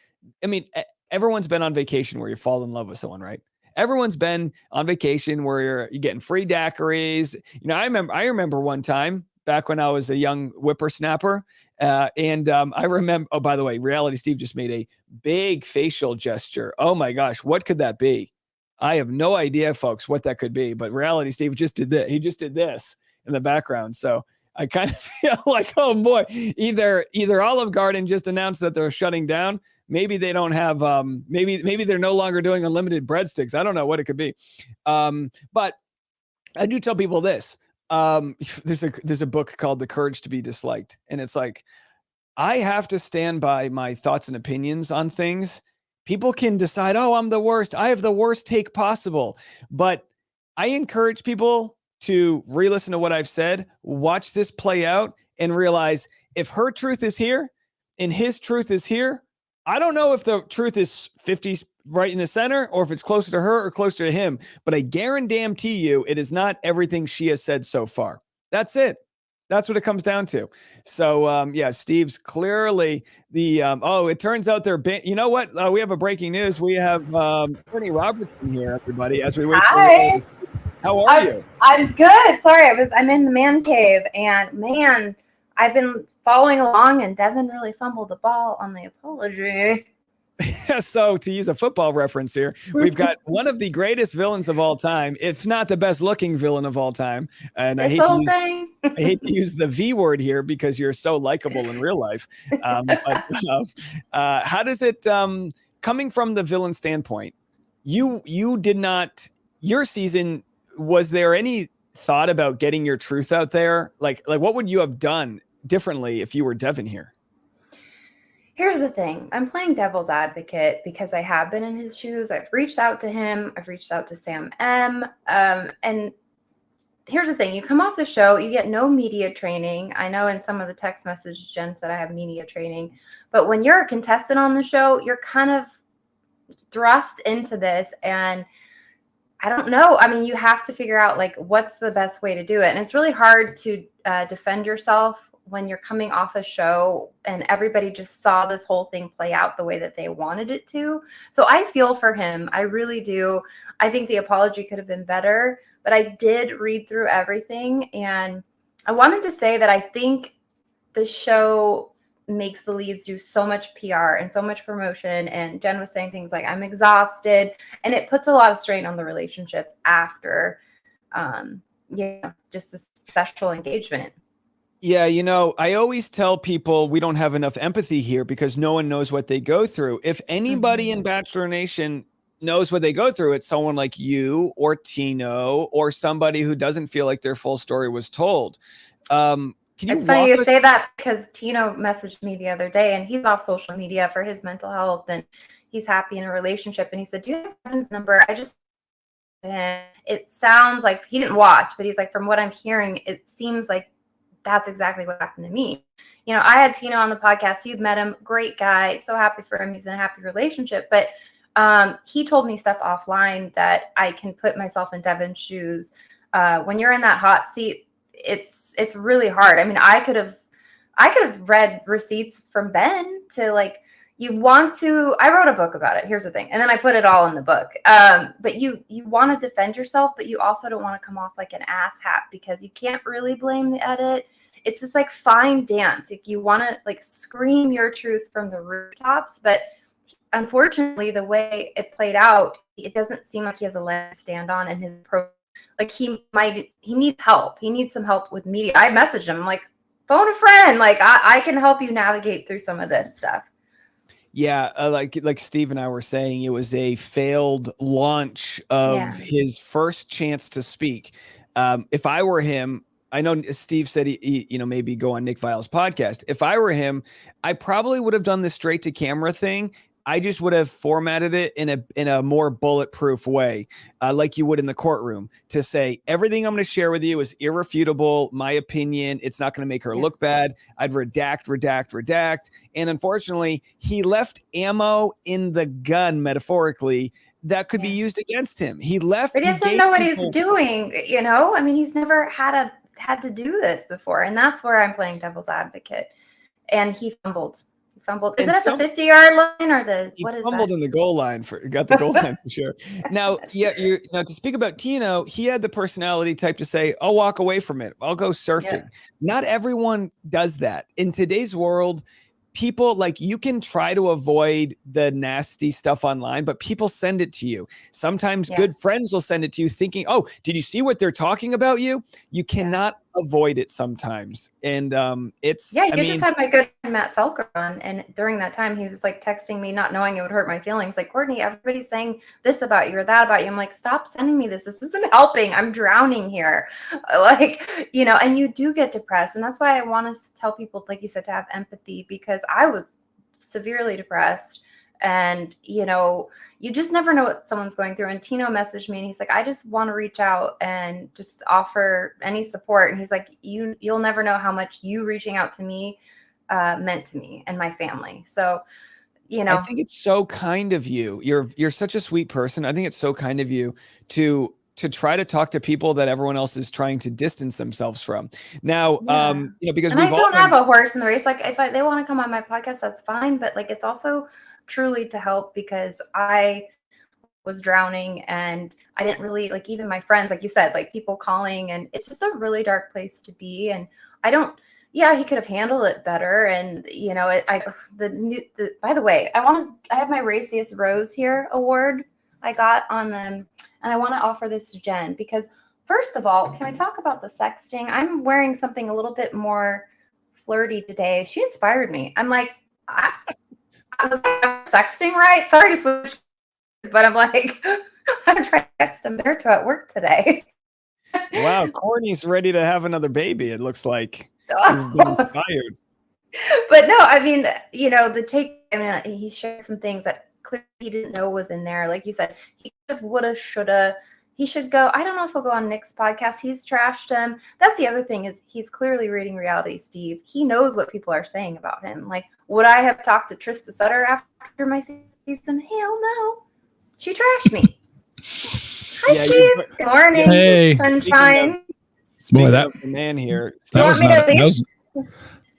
I mean, everyone's been on vacation where you fall in love with someone, right? Everyone's been on vacation where you're getting free daiquiris. You know, I remember one time back when I was a young whippersnapper. And I remember, oh, by the way, Reality Steve just made a big facial gesture. Oh my gosh, what could that be? I have no idea, folks, what that could be, but Reality Steve just did that. He just did this in the background. So I kind of feel like, oh boy, either Olive Garden just announced that they're shutting down. Maybe they don't have, maybe they're no longer doing unlimited breadsticks. I don't know what it could be. But I do tell people this. There's a book called The Courage to Be Disliked. And it's like, I have to stand by my thoughts and opinions on things. People can decide, oh, I'm the worst. I have the worst take possible. But I encourage people to re-listen to what I've said, watch this play out, and realize if her truth is here and his truth is here, I don't know if the truth is 50 right in the center or if it's closer to her or closer to him, but I guarantee you it is not everything she has said so far. That's it. That's what it comes down to. So, yeah, Steve's clearly the, it turns out they're, you know what? We have a breaking news. We have Courtney Robertson here, everybody, as we wait Hi. for How are you? I'm good. Sorry, I'm in the man cave, and man, I've been following along, and Devin really fumbled the ball on the apology. So to use a football reference here, we've got one of the greatest villains of all time, if not the best looking villain of all time. And I hate to use the V word here because you're so likable in real life. How does it, coming from the villain standpoint, you did not, your season, was there any thought about getting your truth out there? Like what would you have done differently if you were Devin here? Here's the thing. I'm playing devil's advocate because I have been in his shoes. I've reached out to him. I've reached out to Sam M. And here's the thing. You come off the show, you get no media training. I know in some of the text messages, Jen said I have media training. But when you're a contestant on the show, you're kind of thrust into this. And I don't know. I mean, you have to figure out like what's the best way to do it. And it's really hard to defend yourself when you're coming off a show and everybody just saw this whole thing play out the way that they wanted it to. So I feel for him. I really do. I think the apology could have been better, but I did read through everything. And I wanted to say that I think the show makes the leads do so much PR and so much promotion. And Jen was saying things like, I'm exhausted. And it puts a lot of strain on the relationship after, just this special engagement. Yeah, you know, I always tell people we don't have enough empathy here because no one knows what they go through. If anybody in Bachelor Nation knows what they go through, it's someone like you or Tino or somebody who doesn't feel like their full story was told. It's funny you say that because Tino messaged me the other day and he's off social media for his mental health and he's happy in a relationship. And he said, do you have Devin's number? It sounds like he didn't watch, but he's like, from what I'm hearing, it seems like that's exactly what happened to me. You know, I had Tino on the podcast. You've met him. Great guy. So happy for him. He's in a happy relationship. But he told me stuff offline that I can put myself in Devin's shoes. When you're in that hot seat, it's really hard. I mean, I could have read receipts from Ben to like, I wrote a book about it. Here's the thing. And then I put it all in the book. But you want to defend yourself, but you also don't want to come off like an asshat because you can't really blame the edit. It's this like fine dance. Like you want to like scream your truth from the rooftops, but unfortunately, the way it played out, it doesn't seem like he has a leg to stand on, and his like he needs help. He needs some help with media. I messaged him, I'm like, phone a friend. Like I can help you navigate through some of this stuff. Yeah, like Steve and I were saying, it was a failed launch of his first chance to speak. If I were him, I know Steve said he maybe go on Nick Vile's podcast. If I were him, I probably would have done the straight to camera thing. I just would have formatted it in a more bulletproof way, like you would in the courtroom, to say everything I'm going to share with you is irrefutable. My opinion. It's not going to make her look bad. I'd redact. And unfortunately, he left ammo in the gun, metaphorically, that could be used against him. He left. But he doesn't know what he's doing. I mean, he's never had to do this before, and that's where I'm playing devil's advocate. And he fumbled. Is it at the 50-yard line or what is that? He fumbled in the goal line got the goal line for sure. Now, now to speak about Tino, he had the personality type to say, I'll walk away from it. I'll go surfing. Yeah. Not everyone does that. In today's world, people, like, you can try to avoid the nasty stuff online, but people send it to you. Sometimes good friends will send it to you thinking, oh, did you see what they're talking about you? You cannot avoid it sometimes. And it's, just had my good friend Matt Felker on, and during that time he was like texting me, not knowing it would hurt my feelings, like, Courtney, everybody's saying this about you or that about you. I'm like, stop sending me this isn't helping. I'm drowning here. Like, and you do get depressed, and that's why I want to tell people, like you said, to have empathy, because I was severely depressed. And, you just never know what someone's going through. And Tino messaged me and he's like, I just want to reach out and just offer any support. And he's like, you'll never know how much you reaching out to me meant to me and my family. So, I think it's so kind of you. You're such a sweet person. I think it's so kind of you to try to talk to people that everyone else is trying to distance themselves from. Now, because I don't have a horse in the race. Like, if they want to come on my podcast, that's fine. But like, it's also truly to help, because I was drowning and I didn't really, like, even my friends, like you said, like, people calling, and it's just a really dark place to be. And he could have handled it better. And by the way, I have my Raciest Rose here award I got on them, and I want to offer this to Jen, because first of all, can we talk about the sexting? I'm wearing something a little bit more flirty today. She inspired me. I'm like, I was sexting, right? Sorry to switch, but I'm like, I'm trying to text Umberto at work today. Wow, Courtney's ready to have another baby, it looks like. She's been inspired. But no, I mean, he shared some things that clearly he didn't know was in there. Like you said, he could have, woulda, shoulda. He should go. I don't know if he'll go on Nick's podcast. He's trashed him. That's the other thing, is he's clearly reading reality, Steve. He knows what people are saying about him. Like, would I have talked to Trista Sutter after my season? Hell no. She trashed me. Hi, Steve. Good morning. Hey. Sunshine. Boy, that the man here. Do you want me to leave?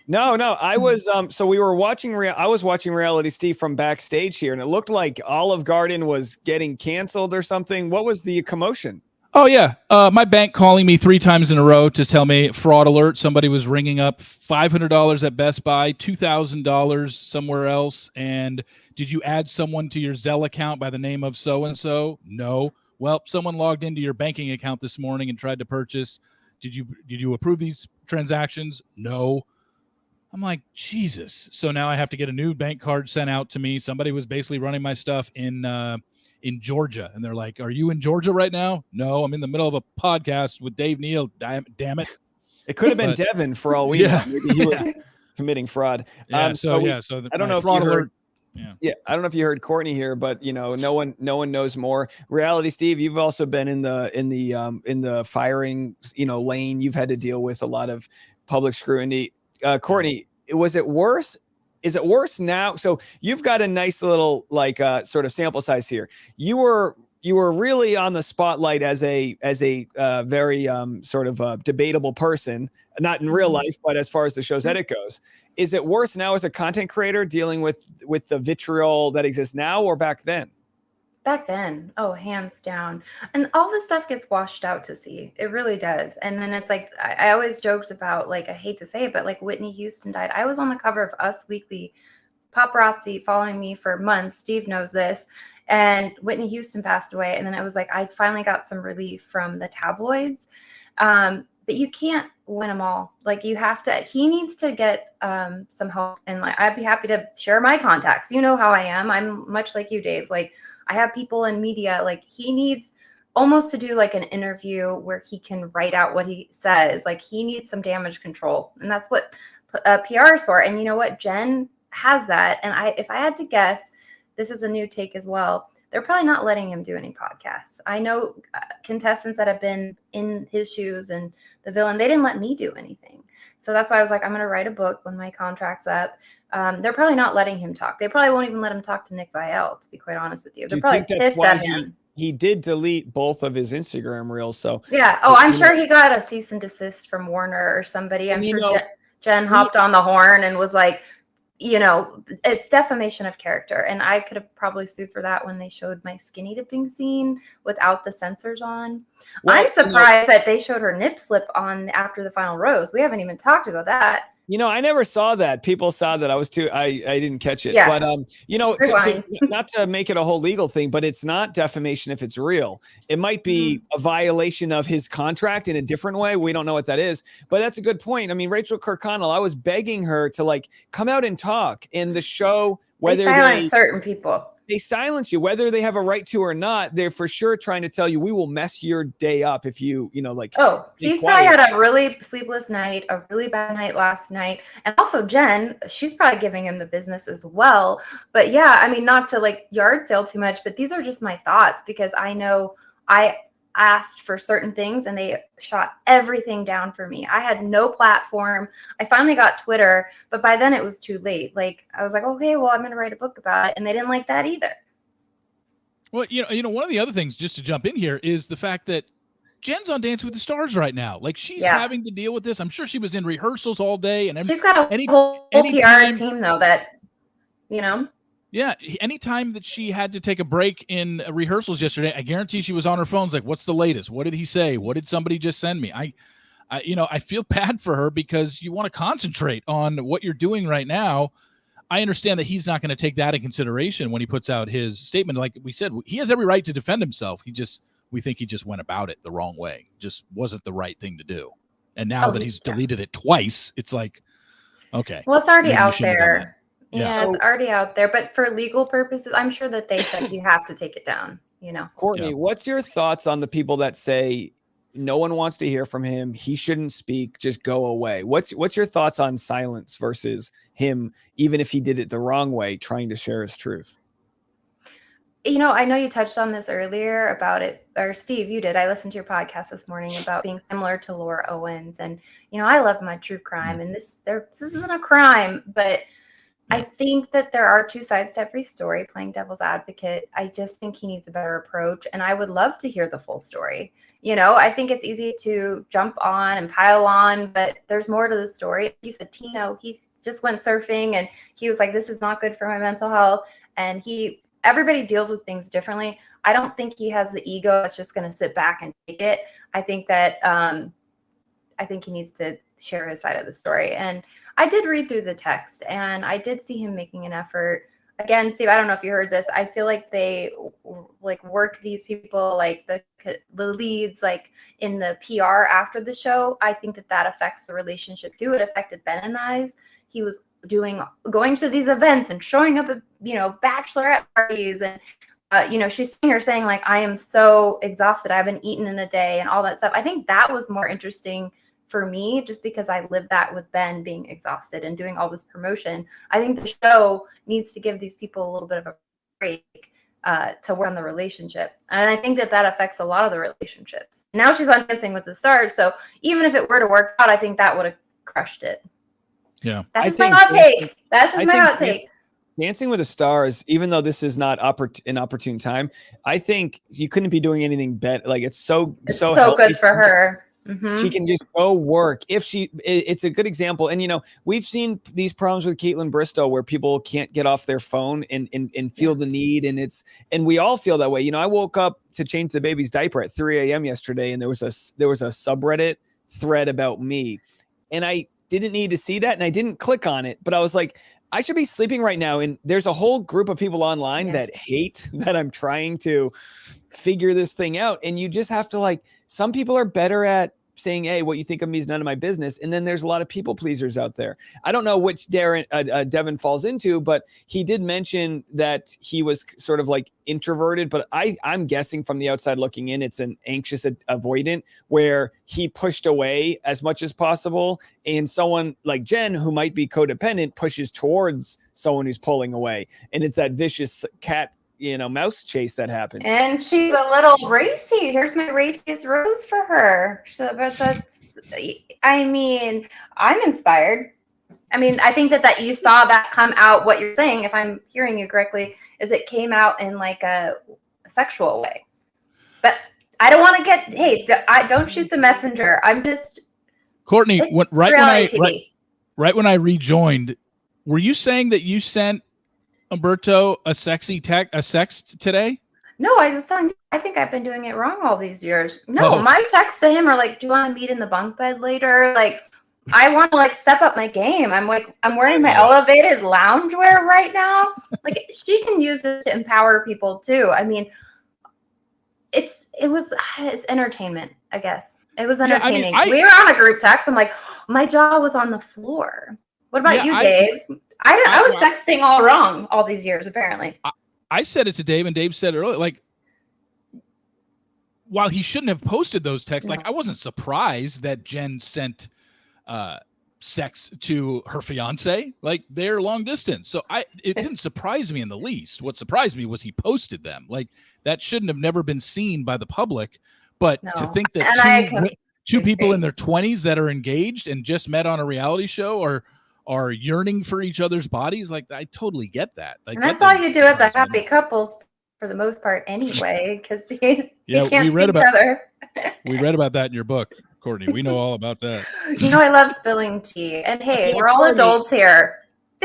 No. I was so we were watching I was watching Reality Steve from backstage here, and it looked like Olive Garden was getting canceled or something. What was the commotion? Oh yeah, my bank calling me 3 times in a row to tell me fraud alert. Somebody was ringing up $500 at Best Buy, $2,000 somewhere else. And did you add someone to your Zelle account by the name of so and so? No. Well, someone logged into your banking account this morning and tried to purchase. Did you approve these transactions? No. I'm like, Jesus. So now I have to get a new bank card sent out to me. Somebody was basically running my stuff in Georgia. And they're like, are you in Georgia right now? No, I'm in the middle of a podcast with Dave Neal. Damn it. It could have been Devin for all we know. Maybe he was committing fraud. I don't know if you heard. Yeah, I don't know if you heard Courtney here, but no one knows more. Reality Steve, you've also been in the firing lane. You've had to deal with a lot of public scrutiny. Courtney, was it worse? Is it worse now? So you've got a nice little sort of sample size here. You were really on the spotlight as a very sort of debatable person, not in real life, but as far as the show's edit goes. Is it worse now as a content creator dealing with the vitriol that exists now, or back then? Back then, oh, hands down. And all this stuff gets washed out to sea. It really does. And then it's like, I always joked about, like, I hate to say it, but like Whitney Houston died. I was on the cover of Us Weekly paparazzi following me for months. Steve knows this. And Whitney Houston passed away. And then I was like, I finally got some relief from the tabloids. But you can't win them all. Like you have to, he needs to get some help. And like, I'd be happy to share my contacts. You know how I am. I'm much like you, Dave. Like I have people in media, like he needs almost to do like an interview where he can write out what he says. Like he needs some damage control. And that's what PR is for. And you know what? Jen has that. And if I had to guess, this is a new take as well. They're probably not letting him do any podcasts. I know contestants that have been in his shoes and the villain, they didn't let me do anything. So that's why I was like, I'm going to write a book when my contract's up. They're probably not letting him talk. They probably won't even let him talk to Nick Viall, to be quite honest with you. They're probably pissed at him. He did delete both of his Instagram reels. So yeah. Oh, I'm sure he got a cease and desist from Warner or somebody. I'm sure Jen hopped on the horn and was like, you know, it's defamation of character. And I could have probably sued for that when they showed my skinny dipping scene without the censors on. Well, I'm surprised that they showed her nip slip on after the final rose. We haven't even talked about that. You know, I never saw that. People saw that. I didn't catch it. Yeah. But, you know, not to make it a whole legal thing, but it's not defamation if it's real. It might be a violation of his contract in a different way. We don't know what that is. But that's a good point. I mean, Rachel Kirkconnell, I was begging her to, like, come out and talk in the show. Whether they silence certain people. They silence you, whether they have a right to or not. They're for sure trying to tell you, we will mess your day up if you know, like. Oh, he's probably had a really sleepless night, a really bad night last night. And also Jen, she's probably giving him the business as well. But yeah, I mean, not to like yard sale too much, but these are just my thoughts because I know I asked for certain things and they shot everything down for me. I had no platform. I finally got Twitter, but by then it was too late. Like I was like, okay, well, I'm going to write a book about it. And they didn't like that either. Well, you know, one of the other things just to jump in here is the fact that Jen's on Dancing with the Stars right now. Like she's having to deal with this. I'm sure she was in rehearsals all day and she's got a whole PR team though that, you know. Yeah, anytime that she had to take a break in rehearsals yesterday, I guarantee she was on her phones like, what's the latest? What did he say? What did somebody just send me? I feel bad for her because you want to concentrate on what you're doing right now. I understand that he's not going to take that in consideration when he puts out his statement. Like we said, he has every right to defend himself. We think he just went about it the wrong way. Just wasn't the right thing to do. And now that he's deleted it twice, it's like, okay. Well, it's already out there. Yeah, it's already out there. But for legal purposes, I'm sure that they said you have to take it down, you know. Courtney, what's your thoughts on the people that say no one wants to hear from him, he shouldn't speak, just go away? What's your thoughts on silence versus him, even if he did it the wrong way, trying to share his truth? You know, I know you touched on this earlier about it, or Steve, you did. I listened to your podcast this morning about being similar to Laura Owens. And, you know, I love my true crime. And this isn't a crime, but I think that there are two sides to every story. Playing devil's advocate, I just think he needs a better approach. And I would love to hear the full story. You know, I think it's easy to jump on and pile on, but there's more to the story. You said Tino, he just went surfing and he was like, this is not good for my mental health. And everybody deals with things differently. I don't think he has the ego that's just going to sit back and take it. I think that I think he needs to share his side of the story. And I did read through the text and I did see him making an effort. Again, Steve, I don't know if you heard this. I feel like they like work these people, like the leads, like in the PR after the show. I think that affects the relationship too. It affected Ben and I's. He was going to these events and showing up at, you know, bachelorette parties. And, you know, she's saying like, I am so exhausted. I haven't eaten in a day and all that stuff. I think that was more interesting for me, just because I lived that with Ben being exhausted and doing all this promotion. I think the show needs to give these people a little bit of a break to work on the relationship. And I think that affects a lot of the relationships. Now she's on Dancing with the Stars. So even if it were to work out, I think that would have crushed it. Yeah. That's just my hot take. That's just my hot take. Dancing with the Stars, even though this is not an opportune time, I think you couldn't be doing anything better. Like it's so good for her. Mm-hmm. She can just go work it's a good example. And, you know, we've seen these problems with Caitlin Bristow where people can't get off their phone and feel the need. And we all feel that way. You know, I woke up to change the baby's diaper at 3 a.m. yesterday and there was a subreddit thread about me and I didn't need to see that. And I didn't click on it, but I was like, I should be sleeping right now. And there's a whole group of people online that hate that I'm trying to figure this thing out. And you just have to, like, some people are better at saying, hey, what you think of me is none of my business. And then there's a lot of people pleasers out there. I don't know which Devin falls into, but he did mention that he was sort of like introverted, but I'm guessing from the outside looking in, it's an anxious avoidant where he pushed away as much as possible. And someone like Jen, who might be codependent, pushes towards someone who's pulling away. And it's that vicious cat, mouse chase that happens. And she's a little racy. Here's my raciest rose for her. I mean, I'm inspired. I mean, I think that you saw that come out. What you're saying, if I'm hearing you correctly, is it came out in like a sexual way. But I don't want to don't shoot the messenger. I'm just Courtney. Right when I rejoined, were you saying that you sent Umberto a sext today? No, I was telling you, I think I've been doing it wrong all these years. No, my texts to him are like, do you want to meet in the bunk bed later? Like, I want to like step up my game. I'm wearing my elevated loungewear right now. Like, she can use it to empower people too. I mean, it's entertainment, I guess. It was entertaining. We were on a group text. I'm like, my jaw was on the floor. What about you, Dave? I was sexting all wrong all these years, apparently. I said it to Dave, and Dave said it earlier. Like, while he shouldn't have posted those texts, like, I wasn't surprised that Jen sent sex to her fiance. Like, they're long distance. So it didn't surprise me in the least. What surprised me was he posted them. Like, that shouldn't have never been seen by the public. But to think that two people in their 20s that are engaged and just met on a reality show are yearning for each other's bodies, like, I totally get that. Like, and that's all you do at the happy couples for the most part anyway, because you can't see each other. We read about that in your book, Courtney. We know all about that. I love spilling tea. And hey, we're all adults here.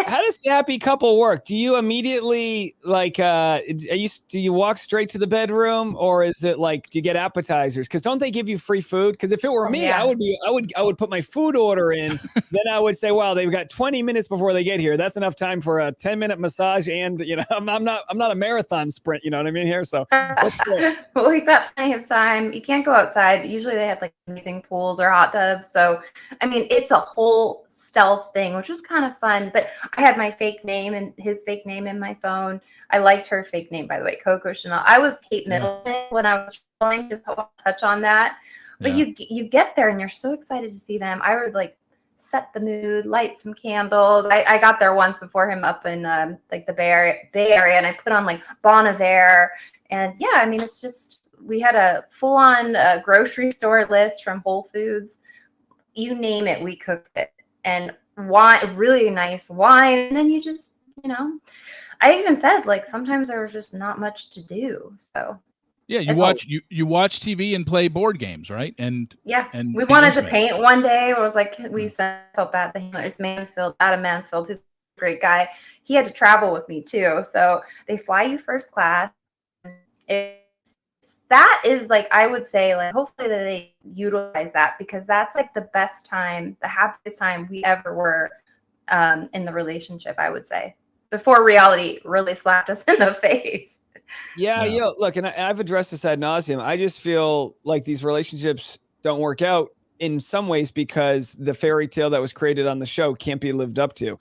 How does the happy couple work? Do you immediately do you walk straight to the bedroom, or is it like, do you get appetizers? Because don't they give you free food? Because if it were me, I would put my food order in. Then I would say, wow, they've got 20 minutes before they get here. That's enough time for a 10-minute massage, and I'm not a marathon sprint. You know what I mean here? So well, we've got plenty of time. You can't go outside. Usually they have like amazing pools or hot tubs. So I mean, it's a whole stealth thing, which was kind of fun. But I had my fake name and his fake name in my phone. I liked her fake name, by the way, Coco Chanel. I was Kate Middleton when I was traveling, just to touch on that. But you get there and you're so excited to see them. I would like set the mood, light some candles. I got there once before him up in like the Bay Area, and I put on like Bon Iver. And I mean, it's just, we had a full-on grocery store list from Whole Foods. You name it, we cooked it. And wine, really nice wine. And then you just, I even said, like, sometimes there was just not much to do. So you watch TV and play board games, right? And we wanted to paint one day. It was like, we felt bad. It's Mansfield, Adam Mansfield, who's a great guy. He had to travel with me too. So they fly you first class. That is, like, I would say, like, hopefully that they utilize that, because that's like the best time, the happiest time we ever were in the relationship, I would say, before reality really slapped us in the face. Look, and I've addressed this ad nauseum. I just feel like these relationships don't work out in some ways because the fairy tale that was created on the show can't be lived up to.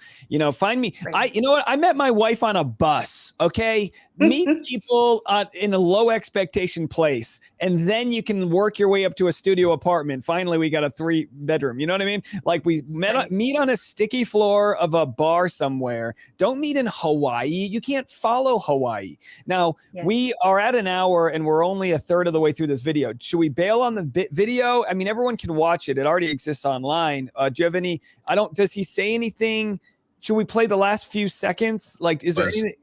Find me. Right. I met my wife on a bus. Okay. Meet people in a low expectation place, and then you can work your way up to a studio apartment. Finally, we got a 3-bedroom. You know what I mean? Like, we meet on a sticky floor of a bar somewhere. Don't meet in Hawaii. You can't follow Hawaii. Now, we are at an hour and we're only a third of the way through this video. Should we bail on the video? I mean, everyone can watch it. It already exists online. Do you have any? Does he say anything? Should we play the last few seconds? Like, is there anything?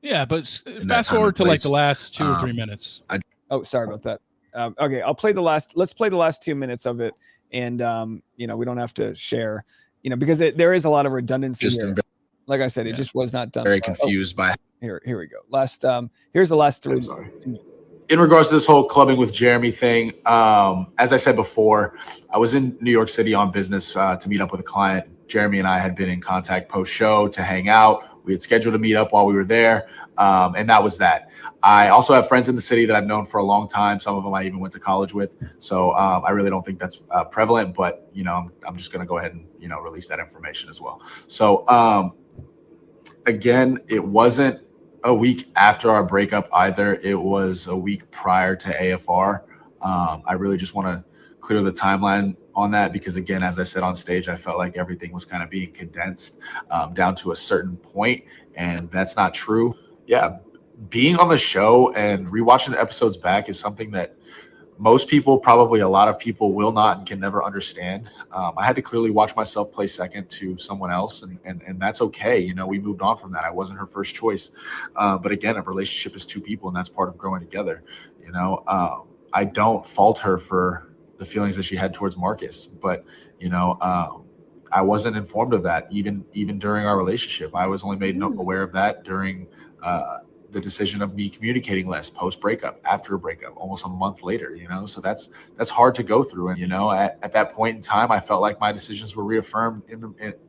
Yeah, but fast forward to like the last 2 or 3 minutes. Sorry about that. Okay, let's play the last 2 minutes of it. And, we don't have to share, because there is a lot of redundancy here. Like I said, it just was not done. Very confused by. Here we go. Here's the last 3 minutes. In regards to this whole clubbing with Jeremy thing, as I said before, I was in New York City on business to meet up with a client. Jeremy and I had been in contact post-show to hang out. We had scheduled to meet up while we were there, and that was that. I also have friends in the city that I've known for a long time. Some of them I even went to college with. So I really don't think that's prevalent, but, you know, I'm just going to go ahead and, you know, release that information as well. So again, it wasn't a week after our breakup either. It was a week prior to AFR. I really just want to clear the timeline on that because, again, as I said on stage, I felt like everything was kind of being condensed down to a certain point, and that's not true. Yeah, being on the show and rewatching the episodes back is something that most people, probably a lot of people, will not and can never understand. I had to clearly watch myself play second to someone else, and that's okay. You know, we moved on from that. I wasn't her first choice. But again, a relationship is two people, and that's part of growing together. You know, I don't fault her for the feelings that she had towards Marcus, but, you know, I wasn't informed of that even during our relationship. I was only made aware of that during the decision of me communicating less post breakup, after a breakup, almost a month later, you know? So that's hard to go through. And, you know, at that point in time, I felt like my decisions were reaffirmed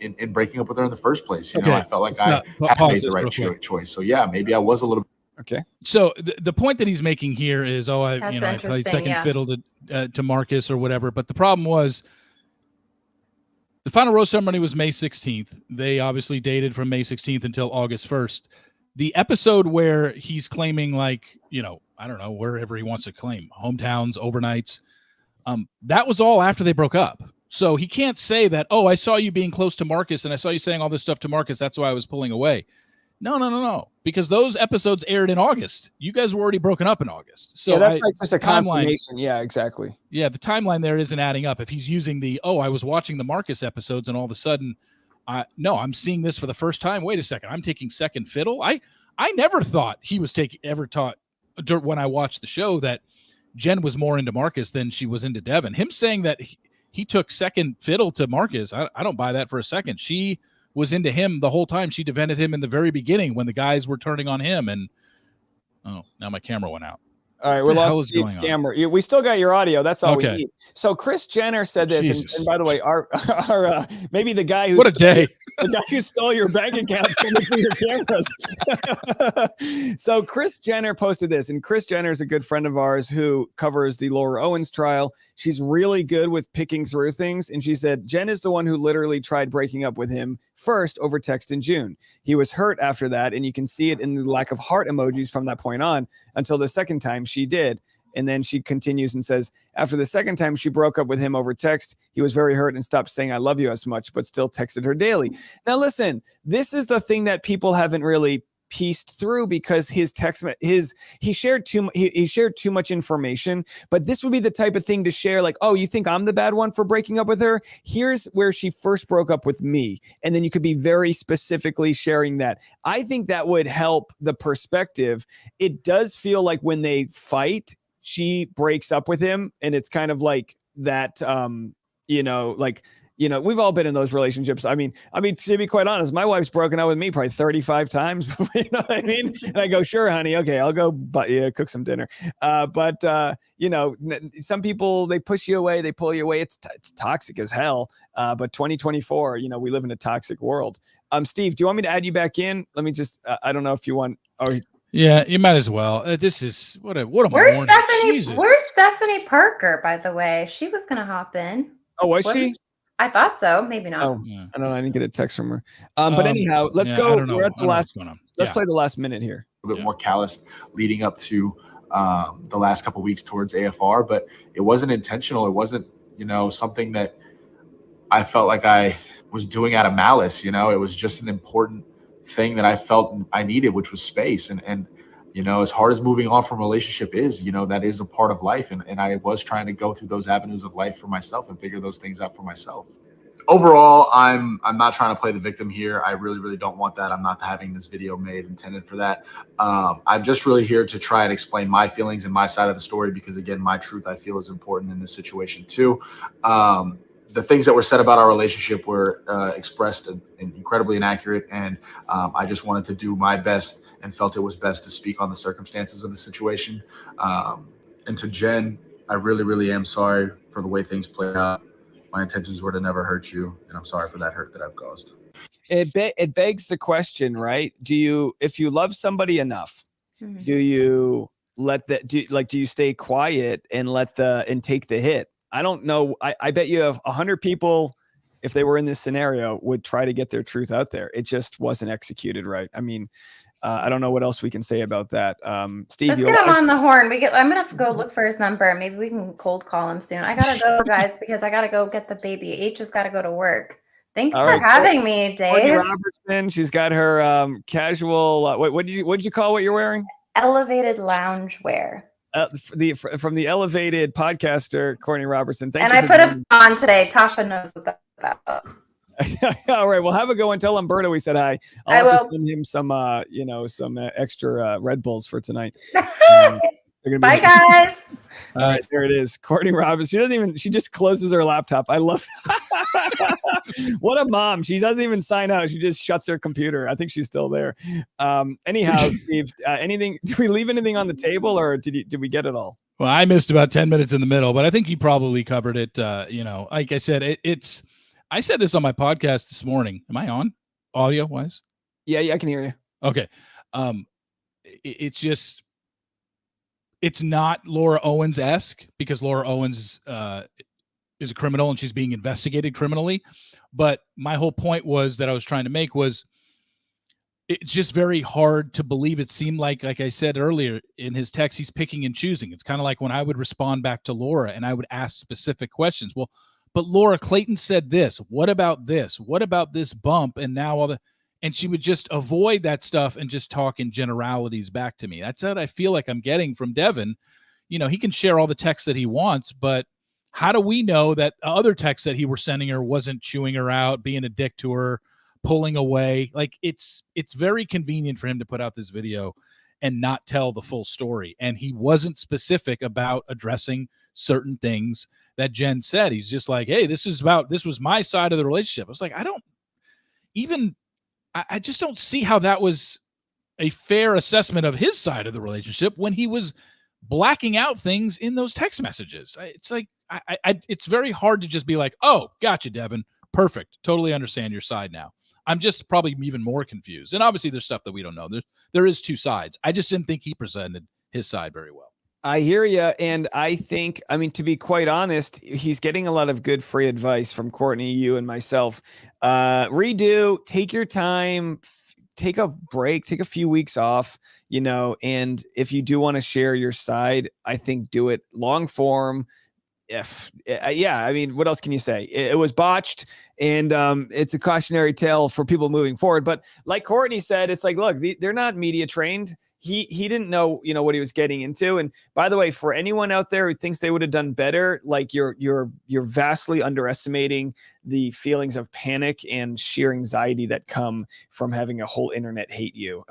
in breaking up with her in the first place. You know, I felt like I had made the right choice. So yeah, maybe I was a little. Okay. So the point that he's making here is, I played second fiddle to Marcus or whatever. But the problem was the final rose ceremony was May 16th. They obviously dated from May 16th until August 1st. The episode where he's claiming, like, you know, I don't know, wherever he wants to claim, hometowns, overnights, that was all after they broke up. So he can't say that, oh, I saw you being close to Marcus and I saw you saying all this stuff to Marcus, that's why I was pulling away. No. Because those episodes aired in August. You guys were already broken up in August. So yeah, that's like just a confirmation. Yeah, exactly. Yeah, the timeline there isn't adding up. If he's using I was watching the Marcus episodes and all of a sudden, no, I'm seeing this for the first time. Wait a second, I'm taking second fiddle. I never thought he was taught when I watched the show that Jen was more into Marcus than she was into Devin. Him saying that he took second fiddle to Marcus, I don't buy that for a second. She was into him the whole time. She defended him in the very beginning when the guys were turning on him. And now my camera went out. All right, we lost Steve's camera. We still got your audio. That's all we need. So Kris Jenner said this, and by the way, our maybe the guy who the guy who stole your bank accounts coming through your cameras. So Kris Jenner posted this, and Kris Jenner is a good friend of ours who covers the Laura Owens trial. She's really good with picking through things, and she said Jen is the one who literally tried breaking up with him first over text in June. He was hurt after that, and you can see it in the lack of heart emojis from that point on until the second time she did. And then she continues and says, after the second time she broke up with him over text, he was very hurt and stopped saying I love you as much, but still texted her daily. Now, listen, this is the thing that people haven't really pieced through because his text, he shared too much information, but this would be the type of thing to share, like, oh, you think I'm the bad one for breaking up with her? Here's where she first broke up with me. And then you could be very specifically sharing that. I think that would help the perspective. It does feel like when they fight, she breaks up with him, and it's kind of like that, we've all been in those relationships. I mean, to be quite honest, my wife's broken up with me probably 35 times. You know what I mean? And I go, sure, honey. Okay, I'll go cook some dinner. But some people, they push you away, they pull you away. It's toxic as hell. But 2024, we live in a toxic world. Steve, do you want me to add you back in? Let me just, I don't know if you want. Oh, yeah, you might as well. This is what a Where's morning. Stephanie? Jesus. Where's Stephanie Parker, by the way? She was going to hop in. Oh, was she? I thought so. Maybe not. Oh, yeah. I don't know. I didn't get a text from her. But anyhow, let's go. We're at the last. Let's play the last minute here. A bit more callous leading up to the last couple of weeks towards AFR, but it wasn't intentional. It wasn't, something that I felt like I was doing out of malice. It was just an important thing that I felt I needed, which was space. And as hard as moving on from a relationship is, that is a part of life. And I was trying to go through those avenues of life for myself and figure those things out for myself. Overall, I'm not trying to play the victim here. I really, really don't want that. I'm not having this video made intended for that. I'm just really here to try and explain my feelings and my side of the story, because again, my truth I feel is important in this situation too. The things that were said about our relationship were expressed and incredibly inaccurate. And I just wanted to do my best and felt it was best to speak on the circumstances of the situation. And to Jen, I really, really am sorry for the way things played out. My intentions were to never hurt you, and I'm sorry for that hurt that I've caused. It begs the question, right? If you love somebody enough, do you let that, do you stay quiet and take the hit? I don't know. I bet you have 100 people, if they were in this scenario, would try to get their truth out there. It just wasn't executed right. I mean, I don't know what else we can say about that. Steve, let's get him on the horn. I'm gonna have to go look for his number. Maybe we can cold call him soon. I gotta go, guys, because I gotta go get the baby. H has got to go to work. Thanks for having me, Dave. Courtney Robertson, she's got her casual. What did you call what you're wearing? Elevated lounge wear. From the elevated podcaster Courtney Robertson. Thank you. And I put it on today. Tasha knows what that's about. All right. Well, have a go and tell Umberto we said hi. I'll have to send him some extra Red Bulls for tonight. Bye, guys. All right, there it is. Courtney Robbins. She just closes her laptop. I love what a mom. She doesn't even sign out. She just shuts her computer. I think she's still there. Anyhow, Steve, anything, did we leave anything on the table, or did we get it all? Well, I missed about 10 minutes in the middle, but I think you probably covered it. Like I said, I said this on my podcast this morning. Am I on audio wise? Yeah, I can hear you. Okay. It's not Laura Owens-esque, because Laura Owens is a criminal and she's being investigated criminally. But my whole point was that I was trying to make was it's just very hard to believe. It seemed like I said earlier in his text, he's picking and choosing. It's kind of like when I would respond back to Laura and I would ask specific questions. Well, but Laura, Clayton said this. What about this? What about this bump? And now and she would just avoid that stuff and just talk in generalities back to me. That's what I feel like I'm getting from Devin. He can share all the texts that he wants, but how do we know that other texts that he were sending her wasn't chewing her out, being a dick to her, pulling away? Like, it's very convenient for him to put out this video and not tell the full story. And he wasn't specific about addressing certain things that Jen said. He's just like, hey, this was my side of the relationship. I was like, I just don't see how that was a fair assessment of his side of the relationship when he was blacking out things in those text messages. It's like, it's very hard to just be like, oh, gotcha, Devin. Perfect. Totally understand your side now. I'm just probably even more confused. And obviously there's stuff that we don't know. There is two sides. I just didn't think he presented his side very well. I hear you. And I think, to be quite honest, he's getting a lot of good free advice from Courtney, you, and myself. Redo, take your time, take a break, take a few weeks off, and if you do want to share your side, I think do it long form. What else can you say? It was botched, and it's a cautionary tale for people moving forward. But like Courtney said, it's like, look, they're not media trained. He didn't know, what he was getting into. And by the way, for anyone out there who thinks they would have done better, like you're vastly underestimating the feelings of panic and sheer anxiety that come from having a whole internet hate you.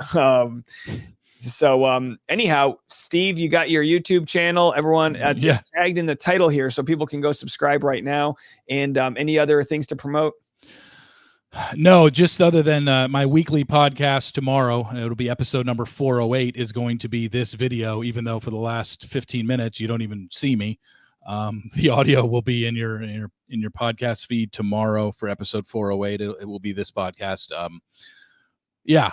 Anyhow, Steve, you got your YouTube channel. Everyone, it's tagged in the title here, so people can go subscribe right now. And any other things to promote? No, just other than my weekly podcast tomorrow. It'll be episode number 408 is going to be this video, even though for the last 15 minutes you don't even see me. The audio will be in your podcast feed tomorrow for episode 408. It will be this podcast.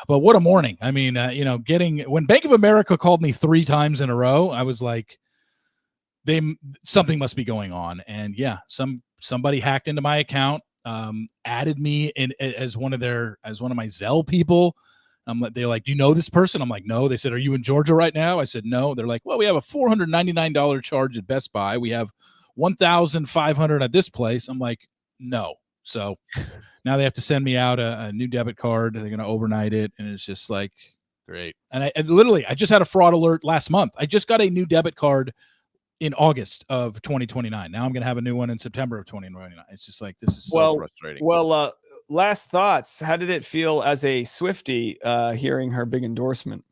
But what a morning. When Bank of America called me 3 times in a row, I was like, something must be going on. And somebody hacked into my account, added me in as one of my Zelle people. They're like, do you know this person? I'm like, no. They said, are you in Georgia right now? I said, no. They're like, well, we have a $499 charge at Best Buy. We have $1,500 at this place. I'm like, no. So now they have to send me out a new debit card. They're going to overnight it. And it's just like, great. And I just had a fraud alert last month. I just got a new debit card in August of 2029. Now I'm going to have a new one in September of 2029. It's just like, this is so frustrating. Well, last thoughts. How did it feel as a Swiftie hearing her big endorsement?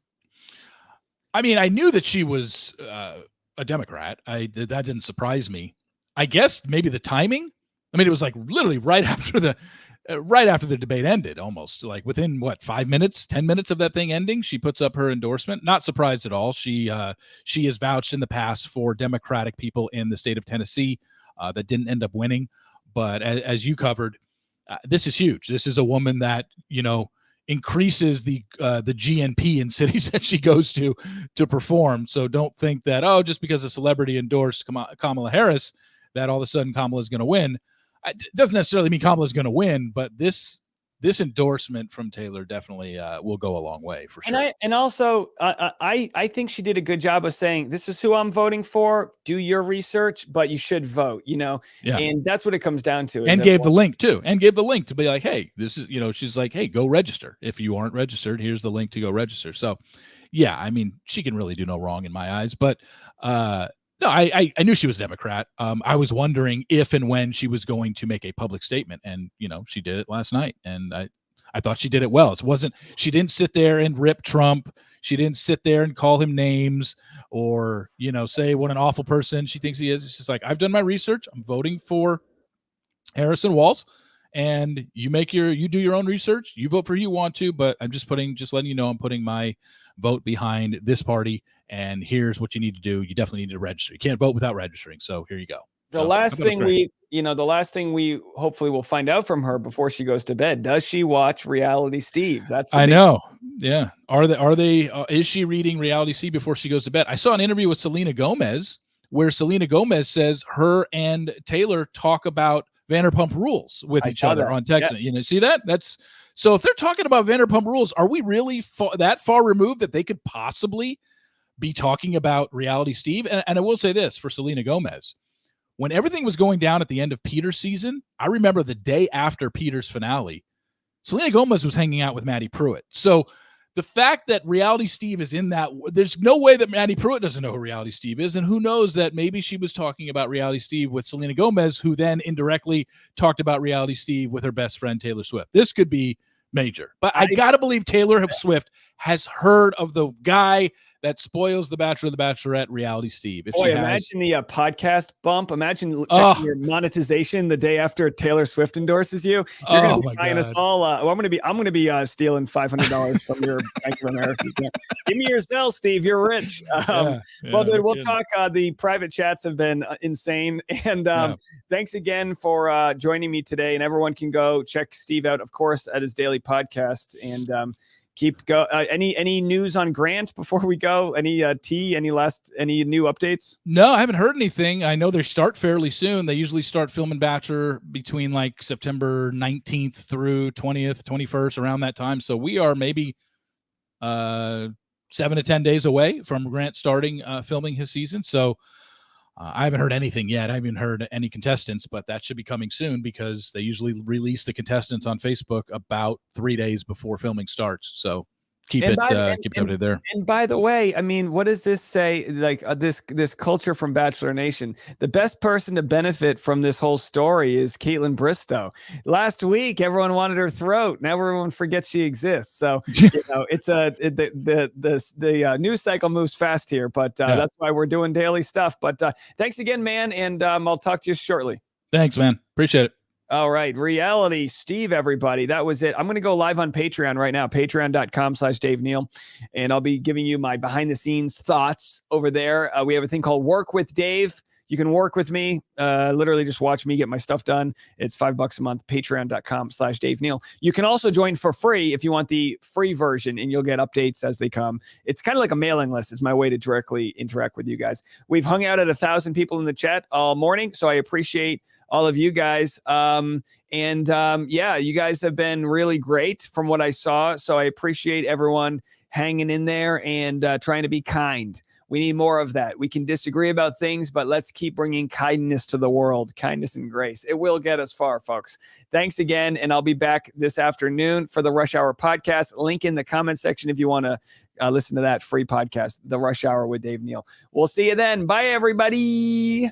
I knew that she was a Democrat. That didn't surprise me. I guess maybe the timing. It was like literally right after the debate ended, almost like within 5 minutes, 10 minutes of that thing ending, she puts up her endorsement. Not surprised at all. She has vouched in the past for Democratic people in the state of Tennessee that didn't end up winning. But as you covered, this is huge. This is a woman that, increases the GNP in cities that she goes to perform. So don't think that, just because a celebrity endorsed Kamala Harris, that all of a sudden Kamala is going to win. It doesn't necessarily mean Kamala is going to win, but this endorsement from Taylor definitely will go a long way for sure. And also, I think she did a good job of saying, this is who I'm voting for. Do your research, but you should vote, Yeah. And that's what it comes down to. And gave the link too. And gave the link to be like, hey, this is, she's like, hey, go register. If you aren't registered, here's the link to go register. So, yeah, I mean, she can really do no wrong in my eyes. But no, I knew she was a Democrat. I was wondering if and when she was going to make a public statement, and she did it last night, and I thought she did it well. She didn't sit there and rip Trump. She didn't sit there and call him names or say what an awful person she thinks he is. It's just like, I've done my research. I'm voting for Harrison Walls, and you do your own research. You vote for who you want to, but I'm just letting you know I'm putting my vote behind this party. And here's what you need to do. You definitely need to register. You can't vote without registering. So here you go. The last thing we hopefully will find out from her before she goes to bed, does she watch Reality Steve? I know. Yeah. Is she reading Reality Steve before she goes to bed? I saw an interview with Selena Gomez where Selena Gomez says her and Taylor talk about Vanderpump Rules with each other on text. Yes. See that? So if they're talking about Vanderpump Rules, are we really that far removed that they could possibly be talking about Reality Steve? And I will say this for Selena Gomez, when everything was going down at the end of Peter's season, I remember the day after Peter's finale, Selena Gomez was hanging out with Maddie Pruitt. So the fact that Reality Steve is in that, there's no way that Maddie Pruitt doesn't know who Reality Steve is. And who knows that maybe she was talking about Reality Steve with Selena Gomez, who then indirectly talked about Reality Steve with her best friend, Taylor Swift. This could be major. But I got to believe Taylor Swift has heard of the guy that spoils The Bachelor, The Bachelorette, Reality Steve. Imagine the podcast bump. Imagine checking your monetization the day after Taylor Swift endorses you. You're going to be buying us all. I'm going to be stealing $500 from your Bank of America. Give me your Zelle, Steve. You're rich. Well, dude, we'll talk. The private chats have been insane. And thanks again for joining me today. And everyone can go check Steve out, of course, at his daily podcast. And keep go. Any news on Grant before we go? Any new updates? No, I haven't heard anything. I know they start fairly soon. They usually start filming Bachelor between like September 19th through 20th, 21st, around that time. So we are maybe 7 to 10 days away from Grant starting filming his season. So I haven't heard anything yet. I haven't heard any contestants, but that should be coming soon because they usually release the contestants on Facebook about 3 days before filming starts. So keep it updated there. And by the way, I mean, what does this say? Like this culture from Bachelor Nation, the best person to benefit from this whole story is Caitlin Bristow. Last week, everyone wanted her throat. Now everyone forgets she exists. So it's the news cycle moves fast here, but that's why we're doing daily stuff. But thanks again, man, and I'll talk to you shortly. Thanks, man. Appreciate it. All right. Reality Steve, everybody. That was it. I'm going to go live on Patreon right now, patreon.com/Dave Neal. And I'll be giving you my behind the scenes thoughts over there. We have a thing called Work with Dave. You can work with me, literally just watch me get my stuff done. It's $5 a month, patreon.com/Dave Neal. You can also join for free if you want the free version, and you'll get updates as they come. It's kind of like a mailing list. It's my way to directly interact with you guys. We've hung out at 1,000 people in the chat all morning, so I appreciate all of you guys. You guys have been really great from what I saw. So I appreciate everyone hanging in there and trying to be kind. We need more of that. We can disagree about things, but let's keep bringing kindness to the world, kindness and grace. It will get us far, folks. Thanks again. And I'll be back this afternoon for the Rush Hour podcast. Link in the comment section if you want to listen to that free podcast, The Rush Hour with Dave Neal. We'll see you then. Bye, everybody.